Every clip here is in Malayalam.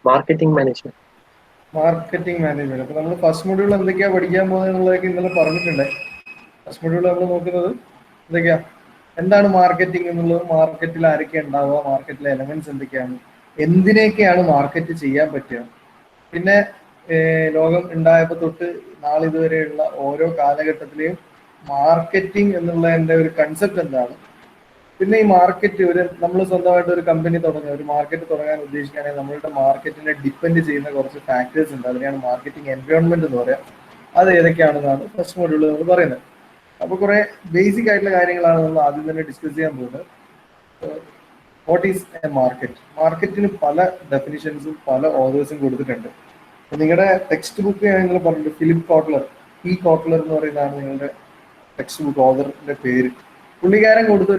Marketing management. Marketing management. അപ്പൊ നമ്മൾ ഫസ്റ്റ് മൊഡ്യൂൾ എന്തൊക്കെയാ പഠിക്കാൻ പോകുന്നത് എന്നുള്ളതൊക്കെ ഇന്നലെ പറഞ്ഞിട്ടുണ്ട്. ഫസ്റ്റ് മൊഡ്യൂൾ നമ്മൾ നോക്കുന്നത് എന്തൊക്കെയാ, എന്താണ് മാർക്കറ്റിംഗ് എന്നുള്ളത്, മാർക്കറ്റിൽ ആരൊക്കെ ഉണ്ടാവുക, മാർക്കറ്റിലെ എലമെന്റ്സ് എന്തൊക്കെയാണ്, എന്തിനൊക്കെയാണ് മാർക്കറ്റ് ചെയ്യാൻ പറ്റുക, പിന്നെ ലോകം ഉണ്ടായപ്പോൾ തൊട്ട് നാളിതുവരെയുള്ള ഓരോ കാലഘട്ടത്തിലെയും മാർക്കറ്റിംഗ് എന്നുള്ളതിന്റെ ഒരു കൺസെപ്റ്റ് എന്താണ്, പിന്നെ ഈ മാർക്കറ്റ് നമ്മൾ സ്വന്തമായിട്ട് ഒരു കമ്പനി തുടങ്ങുക, ഒരു മാർക്കറ്റ് തുടങ്ങാൻ ഉദ്ദേശിക്കുകയാണെങ്കിൽ നമ്മളുടെ മാർക്കറ്റിനെ ഡിപ്പെൻഡ് ചെയ്യുന്ന കുറച്ച് ഫാക്ടേഴ്സ് ഉണ്ട്. അതിനെയാണ് മാർക്കറ്റിംഗ് എൻവയോൺമെന്റ് എന്ന് പറയാം. അത് ഏതൊക്കെയാണെന്നാണ് ഫസ്റ്റ് മൊഡ്യൂളിൽ നമ്മൾ പറയുന്നത്. അപ്പോൾ കുറെ ബേസിക് ആയിട്ടുള്ള കാര്യങ്ങളാണ് നമ്മൾ ആദ്യം തന്നെ ഡിസ്കസ് ചെയ്യാൻ പോകുന്നത്. What is a market? മാർക്കറ്റിന് പല ഡെഫിനിഷൻസും പല ഓതേഴ്സും കൊടുത്തിട്ടുണ്ട്. നിങ്ങളുടെ ടെക്സ്റ്റ് ബുക്ക് ഞാൻ നിങ്ങൾ പറഞ്ഞിട്ടുണ്ട്, ഫിലിപ്പ് കോട്ട്ലർ, കോട്ട്ലർ എന്ന് പറയുന്നതാണ് നിങ്ങളുടെ ടെക്സ്റ്റ് ബുക്ക് ഓതറിന്റെ പേര്. പുള്ളിക്കാരൻ കൊടുത്ത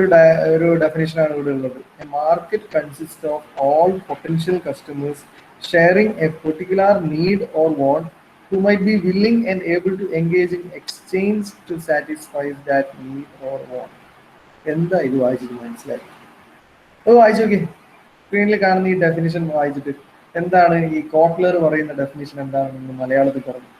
ഒരു ഡെഫിനേഷനാണ് ഇവിടെ ഉള്ളത്. A market consist of all potential customers sharing A particular need or want who might be willing and able to engage in exchange to satisfy that need or want. എന്താ ഇത് വായിച്ചിട്ട് മനസ്സിലായി? അത് വായിച്ചു നോക്കി, സ്ക്രീനിൽ കാണുന്ന ഈ ഡെഫിനിഷൻ വായിച്ചിട്ട് എന്താണ് ഈ കോട്ട്ലർ പറയുന്ന ഡെഫിനിഷൻ എന്താണെന്ന് മലയാളത്തിൽ പറഞ്ഞു.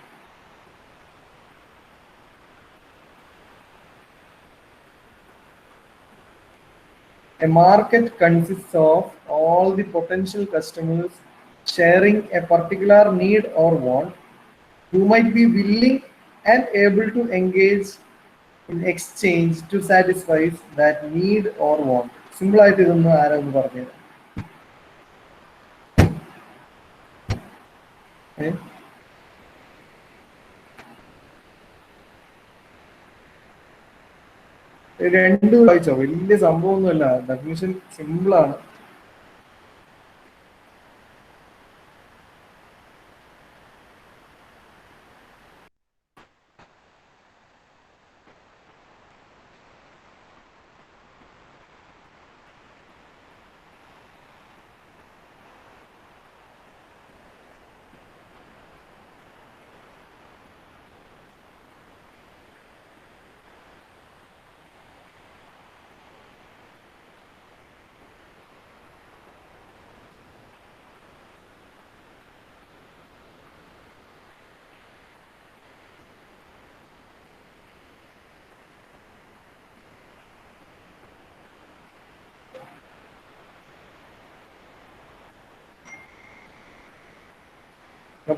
A market consists of all the potential customers sharing a particular need or want who might be willing and able to engage in exchange to satisfy that need or want. Simple ആയിട്ട് ഇതൊന്ന് ആരോ ഒന്ന് പറഞ്ഞത്. രണ്ടു വായിച്ചോ, വലിയ സംഭവമൊന്നുമല്ല, ഡെഫിനിഷൻ സിമ്പിളാണ്.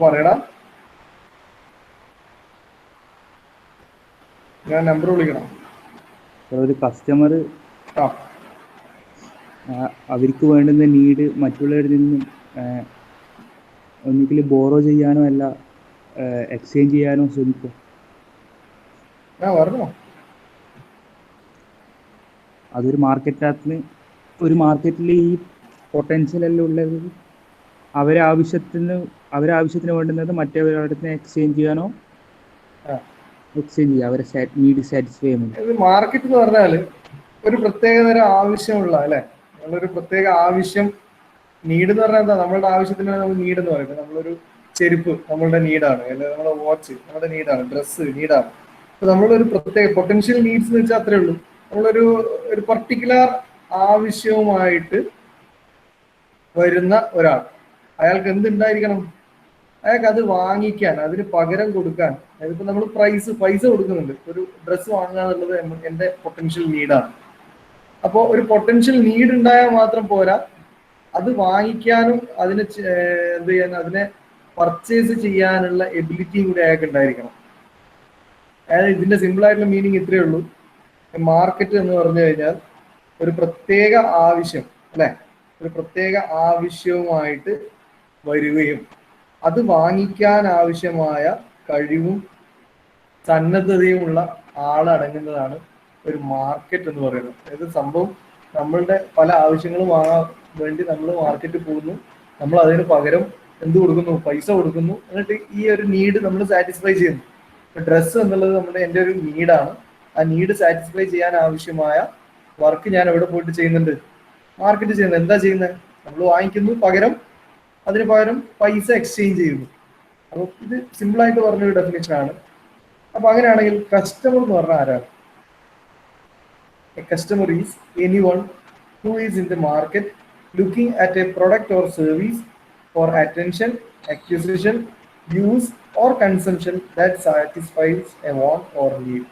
പറയടാ, ഞാൻ നമ്പർ വിളിക്കണം. ഒരു കസ്റ്റമർ അവർക്ക് വേണ്ടുന്ന നീഡ് മറ്റുള്ളവരിൽ നിന്നും ഒന്നുകിൽ ബോറോ ചെയ്യാനോ അല്ല എക്സ്ചേഞ്ച് ചെയ്യാനോ ശ്രമിക്കും. അതൊരു മാർക്കറ്റിനകത്ത്, ഒരു മാർക്കറ്റിൽ ഈ പൊട്ടൻഷ്യൽ എല്ലാം ഉള്ളത് അവരെ ആവശ്യത്തിന് വേണ്ടുന്നത് മറ്റവരുടെ എക്സ്ചേഞ്ച് ചെയ്യാനോ എക്സ്ചേഞ്ച് ചെയ്യാം, അവരെ നീഡ് സാറ്റിസ്ഫൈ ചെയ്യാൻ. മാർക്കറ്റ് എന്ന് പറഞ്ഞാല് ഒരു പ്രത്യേകതരം ആവശ്യമുള്ള, അല്ലെ, നമ്മളൊരു പ്രത്യേക ആവശ്യം, നീഡ് എന്ന് പറഞ്ഞാൽ എന്താ, നമ്മളുടെ ആവശ്യത്തിനാണ് നമ്മൾ നീഡ് എന്ന് പറയുന്നത്. നമ്മളൊരു ചെരുപ്പ് നമ്മളുടെ നീഡാണ്, അല്ലെങ്കിൽ നമ്മുടെ വാച്ച് നമ്മുടെ നീഡാണ്, ഡ്രസ്സ് നീഡാണ്. അപ്പൊ നമ്മളൊരു പ്രത്യേക പൊട്ടൻഷ്യൽ നീഡ്സ് എന്ന് വെച്ചാൽ അത്രേ ഉള്ളൂ. നമ്മളൊരു പർട്ടിക്കുലർ ആവശ്യവുമായിട്ട് വരുന്ന ഒരാൾ, അയാൾക്ക് എന്തുണ്ടായിരിക്കണം, അയാൾക്ക് അത് വാങ്ങിക്കാൻ, അതിന് പകരം കൊടുക്കാൻ. അതിപ്പോ നമ്മൾ പൈസ കൊടുക്കുന്നുണ്ട്. ഒരു ഡ്രസ്സ് വാങ്ങുക എന്നുള്ളത് എന്റെ പൊട്ടൻഷ്യൽ നീഡാണ്. അപ്പോൾ ഒരു പൊട്ടൻഷ്യൽ നീഡ് ഉണ്ടായാൽ മാത്രം പോരാ, അത് വാങ്ങിക്കാനും അതിനെ എന്ത് ചെയ്യാൻ, അതിനെ പർച്ചേസ് ചെയ്യാനുള്ള എബിലിറ്റിയും കൂടി അയാൾക്ക് ഉണ്ടായിരിക്കണം. അതായത് ഇതിന്റെ സിമ്പിൾ ആയിട്ടുള്ള മീനിങ് ഇത്രയേ ഉള്ളൂ. മാർക്കറ്റ് എന്ന് പറഞ്ഞു കഴിഞ്ഞാൽ ഒരു പ്രത്യേക ആവശ്യം, അല്ലെ, ഒരു പ്രത്യേക ആവശ്യവുമായിട്ട് വരികയും അത് വാങ്ങിക്കാൻ ആവശ്യമായ കഴിവും സന്നദ്ധതയുമുള്ള ആളടങ്ങുന്നതാണ് ഒരു മാർക്കറ്റ് എന്ന് പറയുന്നത്. അതായത് സംഭവം നമ്മളുടെ പല ആവശ്യങ്ങളും വാങ്ങാൻ വേണ്ടി നമ്മൾ മാർക്കറ്റിൽ പോകുന്നു, നമ്മൾ അതിന് പകരം എന്ത് കൊടുക്കുന്നു, പൈസ കൊടുക്കുന്നു, എന്നിട്ട് ഈ ഒരു നീഡ് നമ്മൾ സാറ്റിസ്ഫൈ ചെയ്യുന്നു. ഡ്രസ്സ് എന്നുള്ളത് എൻ്റെ ഒരു നീഡാണ്. ആ നീഡ് സാറ്റിസ്ഫൈ ചെയ്യാൻ ആവശ്യമായ വർക്ക് ഞാൻ എവിടെ പോയിട്ട് ചെയ്യുന്നുണ്ട്, മാർക്കറ്റ് ചെയ്യുന്നത്. എന്താ ചെയ്യുന്നത്, നമ്മൾ വാങ്ങിക്കുന്നു, അതിന് പകരം പൈസ എക്സ്ചേഞ്ച് ചെയ്യുന്നു. അപ്പോൾ ഇത് സിമ്പിളായിട്ട് പറഞ്ഞൊരു ഡെഫിനേഷൻ ആണ്. അപ്പൊ അങ്ങനെയാണെങ്കിൽ കസ്റ്റമർ എന്ന് പറഞ്ഞാൽ ആരാണ്? A customer is anyone who is in the market looking at a product or service for attention, acquisition, use or consumption that satisfies a want or need.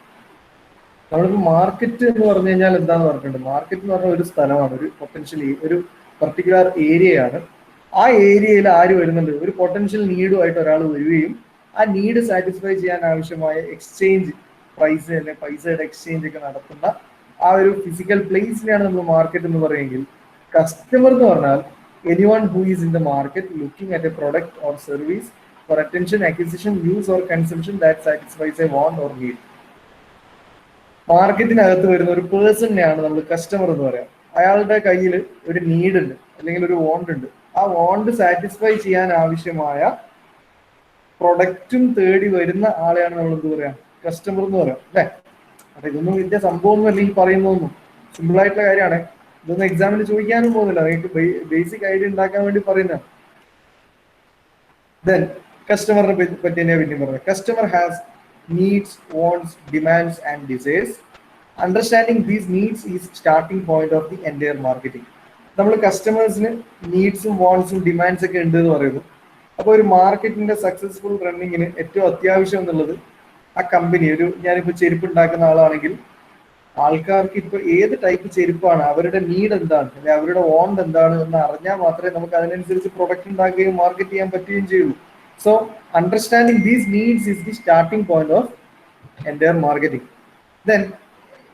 നമ്മളിപ്പോൾ മാർക്കറ്റ് എന്ന് പറഞ്ഞു കഴിഞ്ഞാൽ എന്താന്ന് പറഞ്ഞിട്ടുണ്ട്. മാർക്കറ്റ് എന്ന് പറഞ്ഞ ഒരു സ്ഥലമാണ്, ഒരു പൊട്ടൻഷ്യലി ഒരു പർട്ടിക്കുലർ ഏരിയയാണ്. ആ ഏരിയയിൽ ആര് വരുന്നുണ്ട്? ഒരു പൊട്ടൻഷ്യൽ നീഡുമായിട്ട് ഒരാൾ വരികയും ആ നീഡ് സാറ്റിസ്ഫൈ ചെയ്യാൻ ആവശ്യമായ എക്സ്ചേഞ്ച്, പ്രൈസ് അല്ലെങ്കിൽ പൈസയുടെ എക്സ്ചേഞ്ച് ഒക്കെ നടത്തുന്ന ആ ഒരു ഫിസിക്കൽ പ്ലേസിനെയാണ് നമ്മൾ മാർക്കറ്റ് എന്ന് പറയുമെങ്കിൽ, കസ്റ്റമർ എന്ന് പറഞ്ഞാൽ anyone who is in the market looking at a product or service for attention, acquisition, use or consumption that satisfies a want or need. മാർക്കറ്റിനകത്ത് വരുന്ന ഒരു പേഴ്സണിനെയാണ് നമ്മൾ കസ്റ്റമർ എന്ന് പറയാം. അയാളുടെ കയ്യിൽ ഒരു നീഡ് ഉണ്ട് അല്ലെങ്കിൽ ഒരു വോണ്ട് ഉണ്ട്. ആ വോണ്ട് സാറ്റിസ്ഫൈ ചെയ്യാൻ ആവശ്യമായ പ്രൊഡക്റ്റും തേടി വരുന്ന ആളെയാണ് നമ്മൾ എന്ത് പറയാം? കസ്റ്റമർ എന്ന് പറയാം, അല്ലെ? അപ്പൊ ഇതൊന്നും ഇതിന്റെ സംഭവമൊന്നും അല്ലെങ്കിൽ പറയുന്നതൊന്നും സിമ്പിൾ ആയിട്ടുള്ള കാര്യമാണ്. ഇതൊന്നും എക്സാമിന് ചോദിക്കാനും പോകുന്നില്ല, നിങ്ങൾക്ക് ബേസിക് ഐഡിയ ഉണ്ടാക്കാൻ വേണ്ടി പറയുന്നതാണ്. ദെൻ കസ്റ്റമറിനെ പറ്റി തന്നെയാണ് പിന്നെ പറഞ്ഞത്. Customer has needs, wants, demands and desires. Understanding these needs is starting point of the entire marketing. നമ്മൾ കസ്റ്റമേഴ്സിന് നീഡ്സും വാണ്ട്സും ഡിമാൻഡ്സ് ഒക്കെ ഉണ്ട് എന്ന് പറയുന്നു. അപ്പോൾ ഒരു മാർക്കറ്റിന്റെ സക്സസ്ഫുൾ റണ്ണിങ്ങിന് ഏറ്റവും അത്യാവശ്യം എന്നുള്ളത് ആ കമ്പനി, ഒരു ഞാനിപ്പോൾ ചെരുപ്പ് ഉണ്ടാക്കുന്ന ആളാണെങ്കിൽ ആൾക്കാർക്ക് ഇപ്പോൾ ഏത് ടൈപ്പ് ചെരുപ്പാണ്, അവരുടെ നീഡ് എന്താണ് അല്ലെങ്കിൽ അവരുടെ വോണ്ട് എന്താണ് എന്ന് അറിഞ്ഞാൽ മാത്രമേ നമുക്ക് അതിനനുസരിച്ച് പ്രൊഡക്റ്റ് ഉണ്ടാക്കുകയും മാർക്കറ്റ് ചെയ്യാൻ പറ്റുകയും ചെയ്യുള്ളൂ. So understanding these needs is the starting point of entire marketing. Then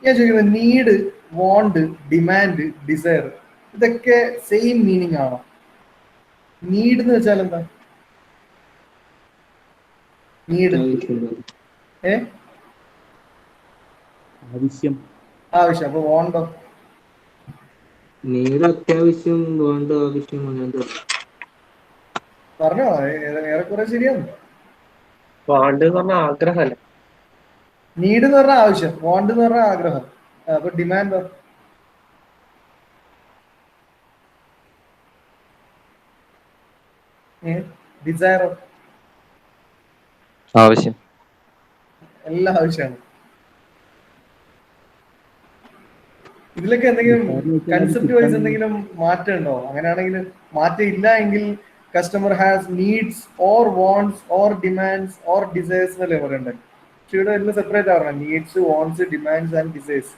ഞാൻ ചോദിക്കുന്നത്, നീഡ്, വോണ്ട്, ഡിമാൻഡ്, ഡിസയർ ഇതൊക്കെ സെയിം മീനിങ് ആണോ? നീഡ് എന്ന് വെച്ചാൽ എന്താ? നീഡ് ആവശ്യം. ആവശ്യം. അപ്പൊ വോണ്ടോ? നീഡ് അത്യാവശ്യം, വേണ്ട ആവശ്യം, അങ്ങനത്തെ. പറഞ്ഞോ, ഏറെക്കുറെ ശരിയാണ്. വാണ്ട് എന്ന് പറഞ്ഞ ആഗ്രഹമല്ല. നീഡ് എന്ന് പറഞ്ഞാൽ ആവശ്യം, വോണ്ട് എന്ന് പറഞ്ഞാൽ ആഗ്രഹം. അപ്പൊ ഡിമാൻഡോ? ഡിസയറോ? ആവശ്യം. എല്ലാം ആവശ്യമാണ്. ഇതിലൊക്കെ എന്തെങ്കിലും കൺസെപ്റ്റ് വൈസ് എന്തെങ്കിലും മാറ്റം ഉണ്ടോ? അങ്ങനെയാണെങ്കിൽ മാറ്റം ഇല്ല എങ്കിൽ customer has needs or wants or demands or desires എന്നല്ലേ പറയണ്ടേ? പക്ഷെ ഇവിടെ എല്ലാം സെപ്പറേറ്റ് ആവണം. Needs, wants, demands and desires.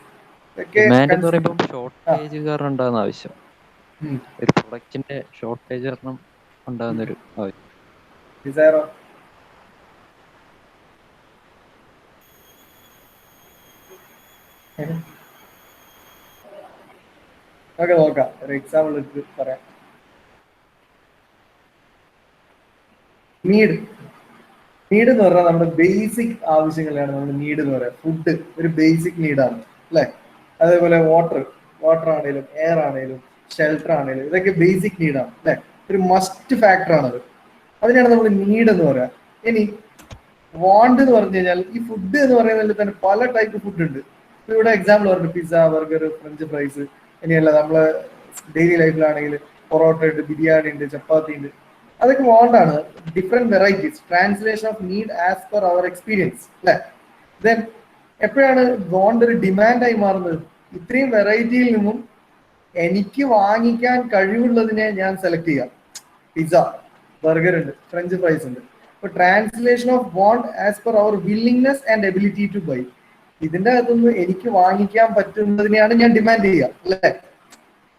Demand എന്ന് പറയുമ്പോൾ ഷോർട്ടേജ് കാരണം ഉണ്ടാകുന്ന ആവശ്യം, ഒരു പ്രൊഡക്റ്റിന്റെ ഷോർട്ടേജ് കാരണം ഉണ്ടാകുന്ന ഒരു ആവശ്യം. ഡിസയറോ? നമുക്ക് നോക്കാം, ഒരു എക്സാമ്പിൾ എടുത്ത് പറയാം. നീഡ് എന്ന് പറഞ്ഞാൽ നമ്മുടെ ബേസിക് ആവശ്യങ്ങളാണ് നമ്മൾ നീഡ് എന്ന് പറയാം. ഫുഡ് ഒരു ബേസിക് നീഡാണ്, അല്ലെ? അതേപോലെ വാട്ടർ ആണേലും എയർ ആണേലും ഷെൽട്ടർ ആണേലും ഇതൊക്കെ ബേസിക് നീഡാണ്, അല്ലെ? ഒരു മസ്റ്റ് ഫാക്ടർ ആണത്. അതിനാണ് നമ്മൾ നീഡ് എന്ന് പറയാം. ഇനി വാണ്ട് എന്ന് പറഞ്ഞു കഴിഞ്ഞാൽ ഈ ഫുഡ് എന്ന് പറയുന്നതിൽ തന്നെ പല ടൈപ്പ് ഫുഡ് ഉണ്ട്. ഇവിടെ എക്സാമ്പിൾ പറഞ്ഞു, പിസ്സ, ബർഗർ, ഫ്രഞ്ച് ഫ്രൈസ്. ഇനിയല്ല നമ്മള് ഡെയിലി ലൈഫിലാണെങ്കിൽ പൊറോട്ട ഉണ്ട്, ബിരിയാണി ഉണ്ട്, ചപ്പാത്തി ഉണ്ട്. അതൊക്കെ വാണ്ടാണ്, different varieties, translation of need as per അവർ എക്സ്പീരിയൻസ്, അല്ലെ? ദെൻ എപ്പോഴാണ് വാണ്ട് ഒരു ഡിമാൻഡായി മാറുന്നത്? ഇത്രയും വെറൈറ്റിയിൽ നിന്നും എനിക്ക് വാങ്ങിക്കാൻ കഴിവുള്ളതിനെ ഞാൻ സെലക്ട് ചെയ്യാം. പിസ്സ, ബർഗർ ഉണ്ട്, ഫ്രഞ്ച് ഫ്രൈസ് ഉണ്ട്. അപ്പൊ translation of want as per അവർ willingness and ability to buy. ഇതിന്റെ അകത്തുനിന്ന് എനിക്ക് വാങ്ങിക്കാൻ പറ്റുന്നതിനെയാണ് ഞാൻ ഡിമാൻഡ് ചെയ്യുക, അല്ലെ?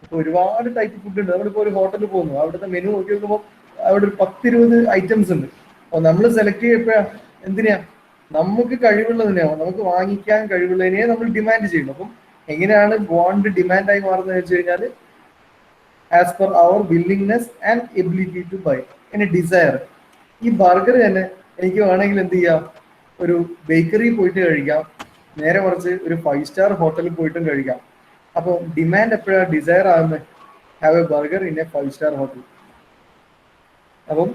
ഇപ്പൊ ഒരുപാട് ടൈപ്പ് ഫുഡ് ഉണ്ട്. നമ്മളിപ്പോ ഒരു ഹോട്ടലിൽ പോകുന്നു, അവിടുത്തെ മെനു നോക്കി നോക്കുമ്പോൾ അവിടെ ഒരു 10-20 ഐറ്റംസ് ഉണ്ട്. അപ്പൊ നമ്മൾ സെലക്ട് ചെയ്യപ്പോഴാ എന്തിനാ? നമുക്ക് കഴിവുള്ളതിനെയോ നമുക്ക് വാങ്ങിക്കാൻ കഴിവുള്ളതിനെയോ നമ്മൾ ഡിമാൻഡ് ചെയ്യുന്നു. അപ്പം എങ്ങനെയാണ് വാണ്ട് ഡിമാൻഡായി മാറുന്നത് വെച്ച് കഴിഞ്ഞാൽ ആസ് പെർ അവർ willingness and ability to buy. ഇനി ഡിസയർ, ഈ ബർഗർ തന്നെ എനിക്ക് വേണമെങ്കിൽ എന്ത് ചെയ്യാം? ഒരു ബേക്കറി പോയിട്ട് കഴിക്കാം, നേരെ മറിച്ച് ഒരു 5 സ്റ്റാർ ഹോട്ടലിൽ പോയിട്ടും കഴിക്കാം. അപ്പോൾ ഡിമാൻഡ് എപ്പോഴാണ് ഡിസയർ ആകുന്നത്? Have A burger in A 5 star hotel. അപ്പം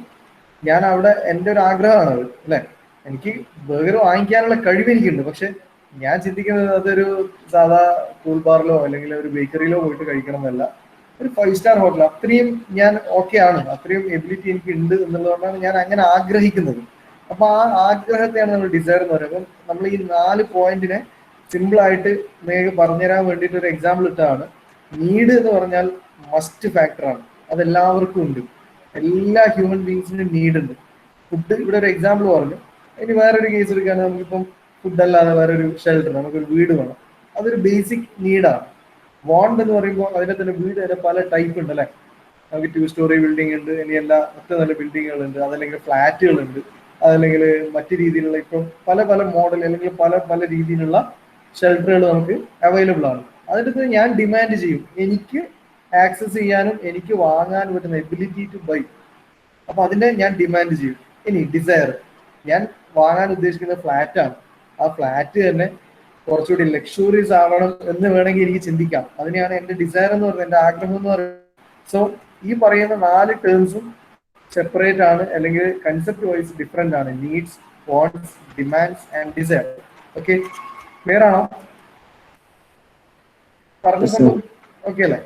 ഞാൻ അവിടെ എൻ്റെ ഒരു ആഗ്രഹമാണത്, അല്ലെ? എനിക്ക് ബർഗർ വാങ്ങിക്കാനുള്ള കഴിവ് എനിക്കുണ്ട്. പക്ഷെ ഞാൻ ചിന്തിക്കുന്നത് അതൊരു സാധാ കൂൾ ബാറിലോ അല്ലെങ്കിൽ ഒരു ബേക്കറിയിലോ പോയിട്ട് കഴിക്കണം എന്നല്ല, ഒരു 5 സ്റ്റാർ ഹോട്ടൽ. അത്രയും ഞാൻ ഓക്കെ ആണ്, അത്രയും എബിലിറ്റി എനിക്ക് ഉണ്ട് എന്നുള്ളതുകൊണ്ടാണ് ഞാൻ അങ്ങനെ ആഗ്രഹിക്കുന്നത്. അപ്പൊ ആ ആഗ്രഹത്തെയാണ് നമ്മൾ ഡിസയർ എന്ന് പറയുന്നത്. അപ്പം നമ്മൾ ഈ 4 പോയിന്റിനെ സിമ്പിൾ ആയിട്ട് നിങ്ങൾക്ക് പറഞ്ഞുതരാൻ വേണ്ടിയിട്ട് ഒരു എക്സാമ്പിൾ ഇട്ടതാണ്. നീഡ് എന്ന് പറഞ്ഞാൽ മസ്റ്റ് ഫാക്ടർ ആണ്, അതെല്ലാവർക്കും ഉണ്ട്. എല്ലാ ഹ്യൂമൻ ബീങ്സിനും നീഡ് ഉണ്ട്. ഫുഡ് ഇവിടെ ഒരു എക്സാമ്പിൾ പറഞ്ഞു. ഇനി വേറൊരു കേസ് എടുക്കുകയാണെങ്കിൽ നമുക്കിപ്പം ഫുഡ് അല്ലാതെ വേറൊരു ഷെൽട്ടർ, നമുക്കൊരു വീട് വേണം. അതൊരു ബേസിക് നീഡാണ്. വാണ്ട് എന്ന് പറയുമ്പോൾ അതിനെ തന്നെ വീട് തന്നെ പല ടൈപ്പ് ഉണ്ട് അല്ലെ. നമുക്ക് 2 സ്റ്റോറി ബിൽഡിംഗ് ഉണ്ട്, ഇനി എല്ലാ ഒറ്റ നല്ല ബിൽഡിങ്ങുകളുണ്ട്, അതല്ലെങ്കിൽ ഫ്ലാറ്റുകളുണ്ട്, അതല്ലെങ്കിൽ മറ്റു രീതിയിലുള്ള ഇപ്പം പല പല മോഡൽ അല്ലെങ്കിൽ പല പല രീതിയിലുള്ള ഷെൽട്ടറുകൾ നമുക്ക് അവൈലബിൾ ആണ്. അതിനകത്ത് ഞാൻ ഡിമാൻഡ് ചെയ്യും, എനിക്ക് ആക്സസ് ചെയ്യാനും എനിക്ക് വാങ്ങാനും പറ്റുന്ന എബിലിറ്റി ടു ബൈ. അപ്പൊ അതിനെ ഞാൻ ഡിമാൻഡ് ചെയ്യും. ഇനി ഡിസയർ, ഞാൻ വാങ്ങാൻ ഉദ്ദേശിക്കുന്ന ഫ്ലാറ്റാണ്. ആ ഫ്ലാറ്റ് തന്നെ കുറച്ചുകൂടി ലക്ഷറീസ് ആവണം എന്ന് വേണമെങ്കിൽ എനിക്ക് ചിന്തിക്കാം. അതിനെയാണ് എന്റെ ഡിസയർ എന്ന് പറയുന്നത്, എന്റെ ആഗ്രഹം എന്ന് പറയുന്നത്. സോ ഈ പറയുന്ന 4 ടേംസും സെപ്പറേറ്റ് ആണ്, അല്ലെങ്കിൽ കൺസെപ്റ്റ് വൈസ് ഡിഫറെന്റ് ആണ്. Needs, wants, demands and desire. Okay, clear ആണോ? പറഞ്ഞിട്ടുണ്ടോ? ഓക്കെ അല്ലേ?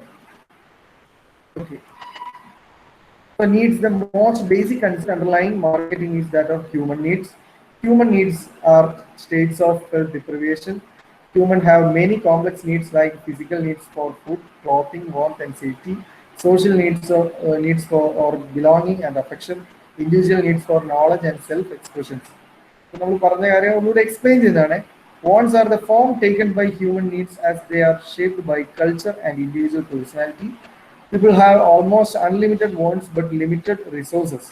Okay. So needs, the most basic concept underlying marketing is that of human needs. Human needs are states of deprivation. Humans have many complex needs like physical needs for food, clothing, warmth and safety, social needs or belonging and affection, individual needs for knowledge and self-expressions. So നമ്മൾ പറഞ്ഞ കാര്യം ഒന്നുകൂടെ എക്സ്പ്ലെയിൻ ചെയ്തതാണ്. Wants are the form taken by human needs as they are shaped by culture and individual personality. People have almost unlimited wants but limited resources.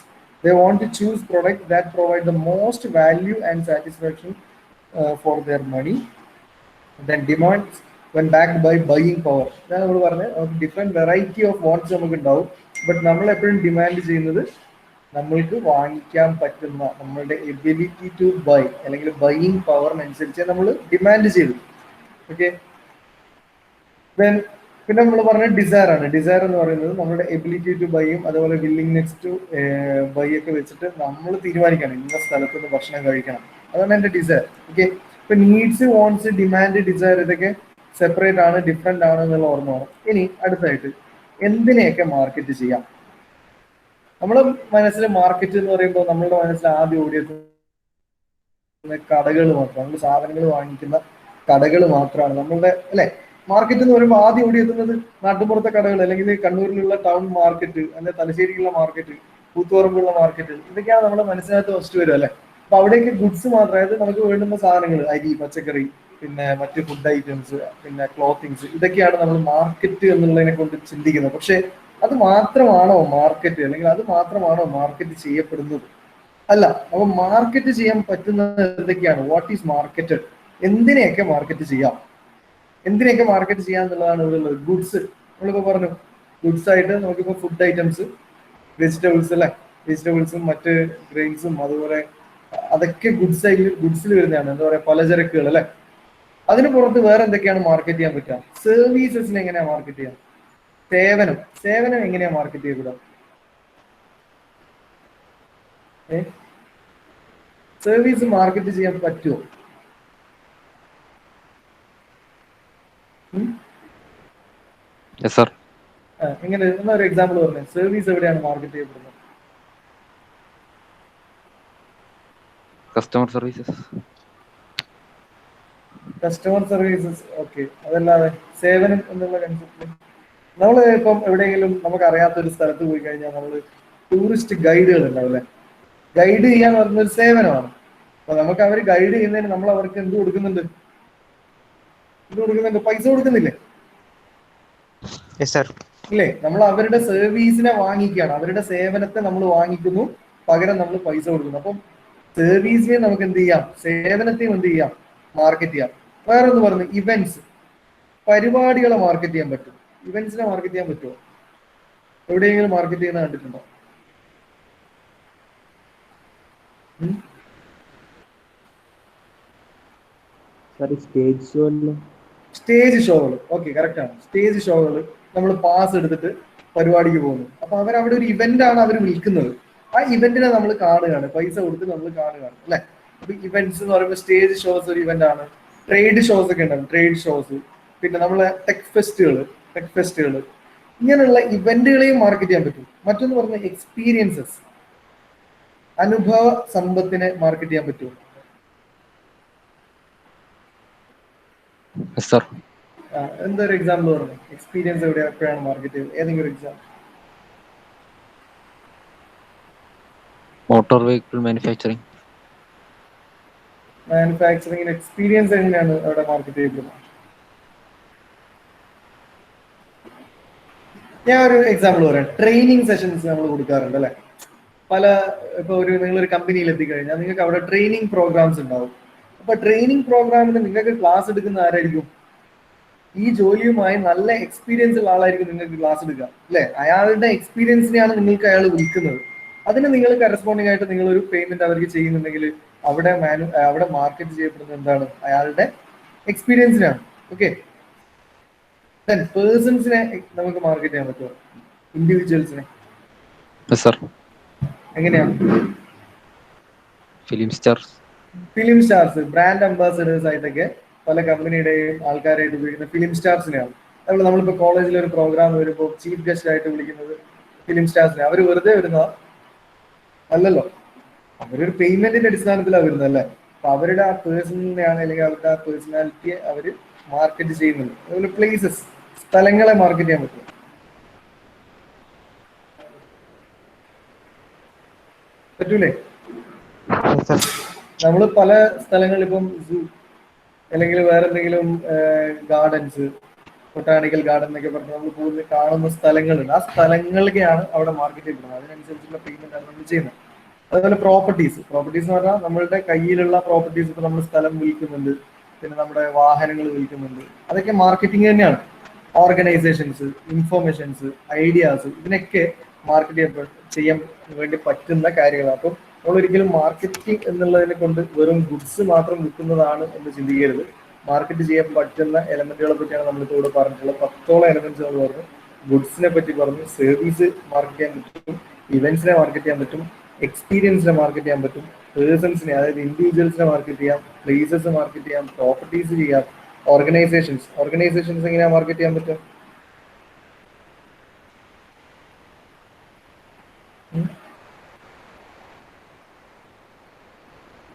They want to choose products that provide the most value and satisfaction for their money. Then demands when backed by buying power. ഞാൻ നമ്മൾ പറഞ്ഞത് ഡിഫറെന്റ് വെറൈറ്റി ഓഫ് വാണ്ട്സ് നമുക്ക് ഉണ്ടാവും. ബട്ട് നമ്മൾ എപ്പോഴും ഡിമാൻഡ് ചെയ്യുന്നത് നമ്മൾക്ക് വാങ്ങിക്കാൻ പറ്റുന്ന നമ്മളുടെ എബിലിറ്റി ടു ബൈ അല്ലെങ്കിൽ ബൈയിങ് പവറിനനുസരിച്ച് നമ്മൾ ഡിമാൻഡ് ചെയ്തു. ഓക്കെ, പിന്നെ നമ്മൾ പറഞ്ഞ ഡിസയർ ആണ്. ഡിസയർ എന്ന് പറയുന്നത് നമ്മുടെ എബിലിറ്റി ടു ബൈയും അതുപോലെ വില്ലിങ്നെസ് ടു ബൈ ഒക്കെ വെച്ചിട്ട് നമ്മൾ തീരുമാനിക്കണം ഇന്ന സ്ഥലത്ത് നിന്ന് ഭക്ഷണം കഴിക്കണം. അതാണ് എന്റെ ഡിസയർ. ഓക്കെ, ഇപ്പൊ നീഡ്സ്, വാണ്ട്സ്, ഡിമാൻഡ്, ഡിസയർ ഇതൊക്കെ സെപ്പറേറ്റ് ആണ്, ഡിഫറെന്റ് ആണ് എന്നുള്ള ഓർമ്മ വേണം. ഇനി അടുത്തായിട്ട് എന്തിനെയൊക്കെ മാർക്കറ്റ് ചെയ്യാം? നമ്മുടെ മനസ്സിൽ മാർക്കറ്റ് എന്ന് പറയുമ്പോൾ നമ്മളുടെ മനസ്സിൽ ആദ്യം ഓടിയെത്തുന്ന കടകൾ മാത്രമാണ്. നമ്മൾ സാധനങ്ങൾ വാങ്ങിക്കുന്ന കടകൾ മാത്രമാണ് നമ്മളുടെ അല്ലെ മാർക്കറ്റ് എന്ന് പറയുമ്പോൾ ആദ്യം ഓടിയെത്തുന്നത് നാട്ടുപുറത്തെ കടകൾ, അല്ലെങ്കിൽ കണ്ണൂരിലുള്ള ടൗൺ മാർക്കറ്റ്, അല്ലെങ്കിൽ തലശ്ശേരിയിലുള്ള മാർക്കറ്റ്, കൂത്തുപറമ്പുള്ള മാർക്കറ്റ്, ഇതൊക്കെയാണ് നമ്മുടെ മനസ്സിനകത്ത് ഫസ്റ്റ് വരും അല്ലെ. അപ്പൊ അവിടേക്ക് ഗുഡ്സ് മാത്രം, അതായത് നമുക്ക് വേണ്ടുന്ന സാധനങ്ങൾ, അരി, പച്ചക്കറി, പിന്നെ മറ്റ് ഫുഡ് ഐറ്റംസ്, പിന്നെ ക്ലോത്തിങ്സ്, ഇതൊക്കെയാണ് നമ്മൾ മാർക്കറ്റ് എന്നുള്ളതിനെ കൊണ്ട് ചിന്തിക്കുന്നത്. പക്ഷെ അത് മാത്രമാണോ മാർക്കറ്റ്, അല്ലെങ്കിൽ അത് മാത്രമാണോ മാർക്കറ്റ് ചെയ്യപ്പെടുന്നത്? അല്ല. അപ്പൊ മാർക്കറ്റ് ചെയ്യാൻ പറ്റുന്നത് എന്തൊക്കെയാണ്? What is marketed? എന്തിനെയൊക്കെ മാർക്കറ്റ് ചെയ്യാം, എന്തിനെയൊക്കെ മാർക്കറ്റ് ചെയ്യാന്നുള്ളതാണ് ഇവിടെ ഉള്ളത്. ഗുഡ്സ് നമ്മളിപ്പോ പറഞ്ഞു, ഗുഡ്സ് ആയിട്ട് നമുക്കിപ്പോ ഫുഡ് ഐറ്റംസ്, വെജിറ്റബിൾസ് അല്ലെ, വെജിറ്റബിൾസും മറ്റ് ഗ്രെയിൻസും അതുപോലെ അതൊക്കെ ഗുഡ്സിൽ വരുന്നതാണ്. എന്താ പറയാ, പലചരക്കുകൾ അല്ലെ. അതിന് പുറത്ത് വേറെ എന്തൊക്കെയാണ് മാർക്കറ്റ് ചെയ്യാൻ പറ്റുക? സർവീസസിനെ എങ്ങനെയാ മാർക്കറ്റ് ചെയ്യാം? സേവനം എങ്ങനെയാ മാർക്കറ്റ് ചെയ്യപ്പെടുക? സർവീസ് മാർക്കറ്റ് ചെയ്യാൻ പറ്റുമോ? എങ്ങനെ? എന്നാ ഒരു എക്സാമ്പിൾ പറഞ്ഞേ. സർവീസ് എവിടെയാണ് മാർക്കറ്റ് ചെയ്യപ്പെടുന്നത്? Customer services. ഓക്കെ. അതല്ലാതെ സേവനം എന്നുള്ള കൺസെപ്റ്റ് നമ്മൾ ഇപ്പം എവിടെയെങ്കിലും നമുക്ക് അറിയാത്ത ഒരു സ്ഥലത്ത് പോയി കഴിഞ്ഞാൽ നമ്മൾ ടൂറിസ്റ്റ് ഗൈഡുകൾ ഉണ്ടാവില്ലേ? ഗൈഡ് ചെയ്യാന്ന് പറഞ്ഞൊരു സേവനമാണ്. അപ്പൊ നമുക്ക് അവർ ഗൈഡ് ചെയ്യുന്നതിന് നമ്മൾ അവർക്ക് എന്ത് കൊടുക്കുന്നുണ്ട്? പൈസ കൊടുക്കുന്നില്ലേ? ഇല്ലേ? നമ്മൾ അവരുടെ സർവീസിനെ വാങ്ങിക്കുകയാണ്, അവരുടെ സേവനത്തെ നമ്മൾ വാങ്ങിക്കുന്നു, പകരം നമ്മൾ പൈസ കൊടുക്കുന്നു. അപ്പം സർവീസിനെ നമുക്ക് എന്ത് ചെയ്യാം? സേവനത്തെയും എന്ത് ചെയ്യാം? മാർക്കറ്റ് ചെയ്യാം. വേറെ ഒന്ന് പറഞ്ഞു, ഇവന്റ്സ്, പരിപാടികളെ മാർക്കറ്റ് ചെയ്യാൻ പറ്റും. ഇവന്റ്സിനെ മാർക്കറ്റ് ചെയ്യാൻ പറ്റുമോ? എവിടെയെങ്കിലും മാർക്കറ്റ് ചെയ്യുന്ന കണ്ടിട്ടുണ്ടോ? സ്റ്റേജ് ഷോകൾ. ഓക്കെ, കറക്റ്റ് ആണ്. സ്റ്റേജ് ഷോകൾ നമ്മൾ പാസ് എടുത്തിട്ട് പരിപാടിക്ക് പോകുന്നു. അപ്പൊ അവരവിടെ ഒരു ഇവന്റ് ആണ് അവർ വിൽക്കുന്നത്. ആ ഇവന്റിനെ നമ്മൾ കാണുകയാണ്, പൈസ കൊടുത്ത് നമ്മൾ കാണുകയാണ് അല്ലെ. അപ്പൊ ഇവന്റ്സ് എന്ന് പറയുമ്പോൾ സ്റ്റേജ് ഷോസ് ഒരു ഇവന്റ് ആണ്. ട്രേഡ് ഷോസ് ഒക്കെ ഉണ്ടാവും, ട്രേഡ് ഷോസ്. പിന്നെ നമ്മളെ ടെക് ഫെസ്റ്റുകൾ, ഇങ്ങനെയുള്ള ഇവന്റുകളെയും മാർക്കറ്റ് ചെയ്യാൻ പറ്റും. മറ്റൊന്ന് പറഞ്ഞ എക്സ്പീരിയൻസസ്, അനുഭവ സമ്പത്തിനെ മാർക്കറ്റ് ചെയ്യാൻ പറ്റുമോ? എന്തൊരു എക്സാമ്പിൾ പറഞ്ഞു? എക്സ്പീരിയൻസ് എപ്പോഴാണ് മാർക്കറ്റ് ചെയ്തത്? ഏതെങ്കിലും ഒരു എക്സാമ്പിൾ? Motor vehicle manufacturing. മാനുഫാക്ചറിംഗിന് എക്സ്പീരിയൻസ് എങ്ങനെയാണ് അവിടെ മാർക്കറ്റ് ചെയ്യപ്പെടുന്നത്? ഞാൻ ഒരു എക്സാമ്പിൾ പറയാം. ട്രെയിനിങ് സെഷൻസ് നമ്മൾ കൊടുക്കാറുണ്ട് അല്ലെ. ഇപ്പൊ നിങ്ങളൊരു കമ്പനിയിൽ എത്തിക്കഴിഞ്ഞാൽ നിങ്ങൾക്ക് അവിടെ ട്രെയിനിങ് പ്രോഗ്രാംസ് ഉണ്ടാവും. അപ്പൊ ട്രെയിനിങ് പ്രോഗ്രാമിന് നിങ്ങൾക്ക് ക്ലാസ് എടുക്കുന്ന ആരായിരിക്കും? ഈ ജോലിയുമായി നല്ല എക്സ്പീരിയൻസ് ഉള്ള ആളായിരിക്കും നിങ്ങൾക്ക് ക്ലാസ് എടുക്കുക അല്ലെ. അയാളുടെ എക്സ്പീരിയൻസിനെയാണ് നിങ്ങൾക്ക് അയാൾ വിൽക്കുന്നത്. അതിന് നിങ്ങൾ കറസ്പോണ്ടിങ് ആയിട്ട് നിങ്ങൾ ഒരു പേയ്മെന്റ് അവർക്ക് ചെയ്യുന്നുണ്ടെങ്കിൽ അവിടെ മാർക്കറ്റ് ചെയ്യപ്പെടുന്നത് എന്താണ്? അയാളുടെ എക്സ്പീരിയൻസിനാണ്. ഓക്കെ, പേഴ്സൺസിനെ നമുക്ക് മാർക്കറ്റ് ചെയ്യാൻ പറ്റുമോ? ഇൻഡിവിജ്വൽസിനെ എങ്ങനെയാണ്? ഫിലിം സ്റ്റാർസ്, ബ്രാൻഡ് അംബാസഡേഴ്സ് ആയിട്ടൊക്കെ പല കമ്പനിയുടെയും ആൾക്കാരായിട്ട് ഉപയോഗിക്കുന്ന ഫിലിം സ്റ്റാർസിനെയാണ്. അതുപോലെ നമ്മളിപ്പോൾ കോളേജിൽ ഒരു പ്രോഗ്രാം വരുമ്പോൾ ചീഫ് ഗസ്റ്റ് ആയിട്ട് വിളിക്കുന്നത് ഫിലിം സ്റ്റാർസിനെ. അവർ വെറുതെ വരുന്ന അല്ലല്ലോ, അവരൊരു പേയ്മെന്റിന്റെ അടിസ്ഥാനത്തിലാണ് വരുന്നത് അല്ലേ. അപ്പൊ അവരുടെ ആ പേഴ്സണിനെയാണ്, അല്ലെങ്കിൽ അവരുടെ ആ പേഴ്സണാലിറ്റിയെ അവർ മാർക്കറ്റ് ചെയ്യുന്നുണ്ട്. അതുപോലെ പ്ലേസസ്, സ്ഥലങ്ങളെ മാർക്കറ്റ് ചെയ്യാൻ പറ്റും. പറ്റൂലേ? നമ്മൾ പല സ്ഥലങ്ങളിൽ ഇപ്പം സൂ അല്ലെങ്കിൽ വേറെ എന്തെങ്കിലും ഗാർഡൻസ്, ബൊട്ടാണിക്കൽ ഗാർഡൻ എന്നൊക്കെ പറഞ്ഞ് നമ്മൾ കൂടുതൽ കാണുന്ന സ്ഥലങ്ങളുണ്ട്. ആ സ്ഥലങ്ങളിലേക്കാണ് അവിടെ മാർക്കറ്റ് ചെയ്യപ്പെടുന്നത്. അതിനനുസരിച്ചുള്ള പേയ്മെന്റ് ആണ് നമ്മൾ ചെയ്യുന്നത്. അതുപോലെ പ്രോപ്പർട്ടീസ് എന്ന് പറഞ്ഞാൽ നമ്മളുടെ കയ്യിലുള്ള പ്രോപ്പർട്ടീസ്. ഇപ്പൊ നമ്മൾ സ്ഥലം വിൽക്കുന്നുണ്ട്, പിന്നെ നമ്മുടെ വാഹനങ്ങൾ വിൽക്കുന്നുണ്ട്. അതൊക്കെ മാർക്കറ്റിംഗ് തന്നെയാണ്. ഓർഗനൈസേഷൻസ്, ഇൻഫോർമേഷൻസ്, ഐഡിയാസ്, ഇതിനൊക്കെ മാർക്കറ്റ് ചെയ്യാൻ വേണ്ടി പറ്റുന്ന കാര്യങ്ങളാണ്. അപ്പം നമ്മൾ ഒരിക്കലും മാർക്കറ്റിംഗ് എന്നുള്ളതിനെ കൊണ്ട് വെറും ഗുഡ്സ് മാത്രം വിൽക്കുന്നതാണ് എന്ന് ചിന്തിക്കരുത്. മാർക്കറ്റ് ചെയ്യാൻ പറ്റുന്ന എലമെന്റുകളെ പറ്റിയാണ് നമ്മളിപ്പോൾ ഇവിടെ പറഞ്ഞിട്ടുള്ളത്. 10ഓളം എലമെന്റ്സ് നമ്മൾ പറഞ്ഞു. ഗുഡ്സിനെ പറ്റി പറഞ്ഞു, സർവീസ് മാർക്കറ്റ് ചെയ്യാൻ പറ്റും, ഇവന്റ്സിനെ മാർക്കറ്റ് ചെയ്യാൻ പറ്റും, എക്സ്പീരിയൻസിനെ മാർക്കറ്റ് ചെയ്യാൻ പറ്റും, പേഴ്സൺസിനെ അതായത് ഇൻഡിവിജ്വൽസിനെ മാർക്കറ്റ് ചെയ്യാം, പ്ലേസസ് മാർക്കറ്റ് ചെയ്യാം, പ്രോപ്പർട്ടീസ് ചെയ്യാം, ഓർഗനൈസേഷൻസ് എങ്ങനെയാ മാർക്കറ്റ് ചെയ്യാൻ പറ്റും?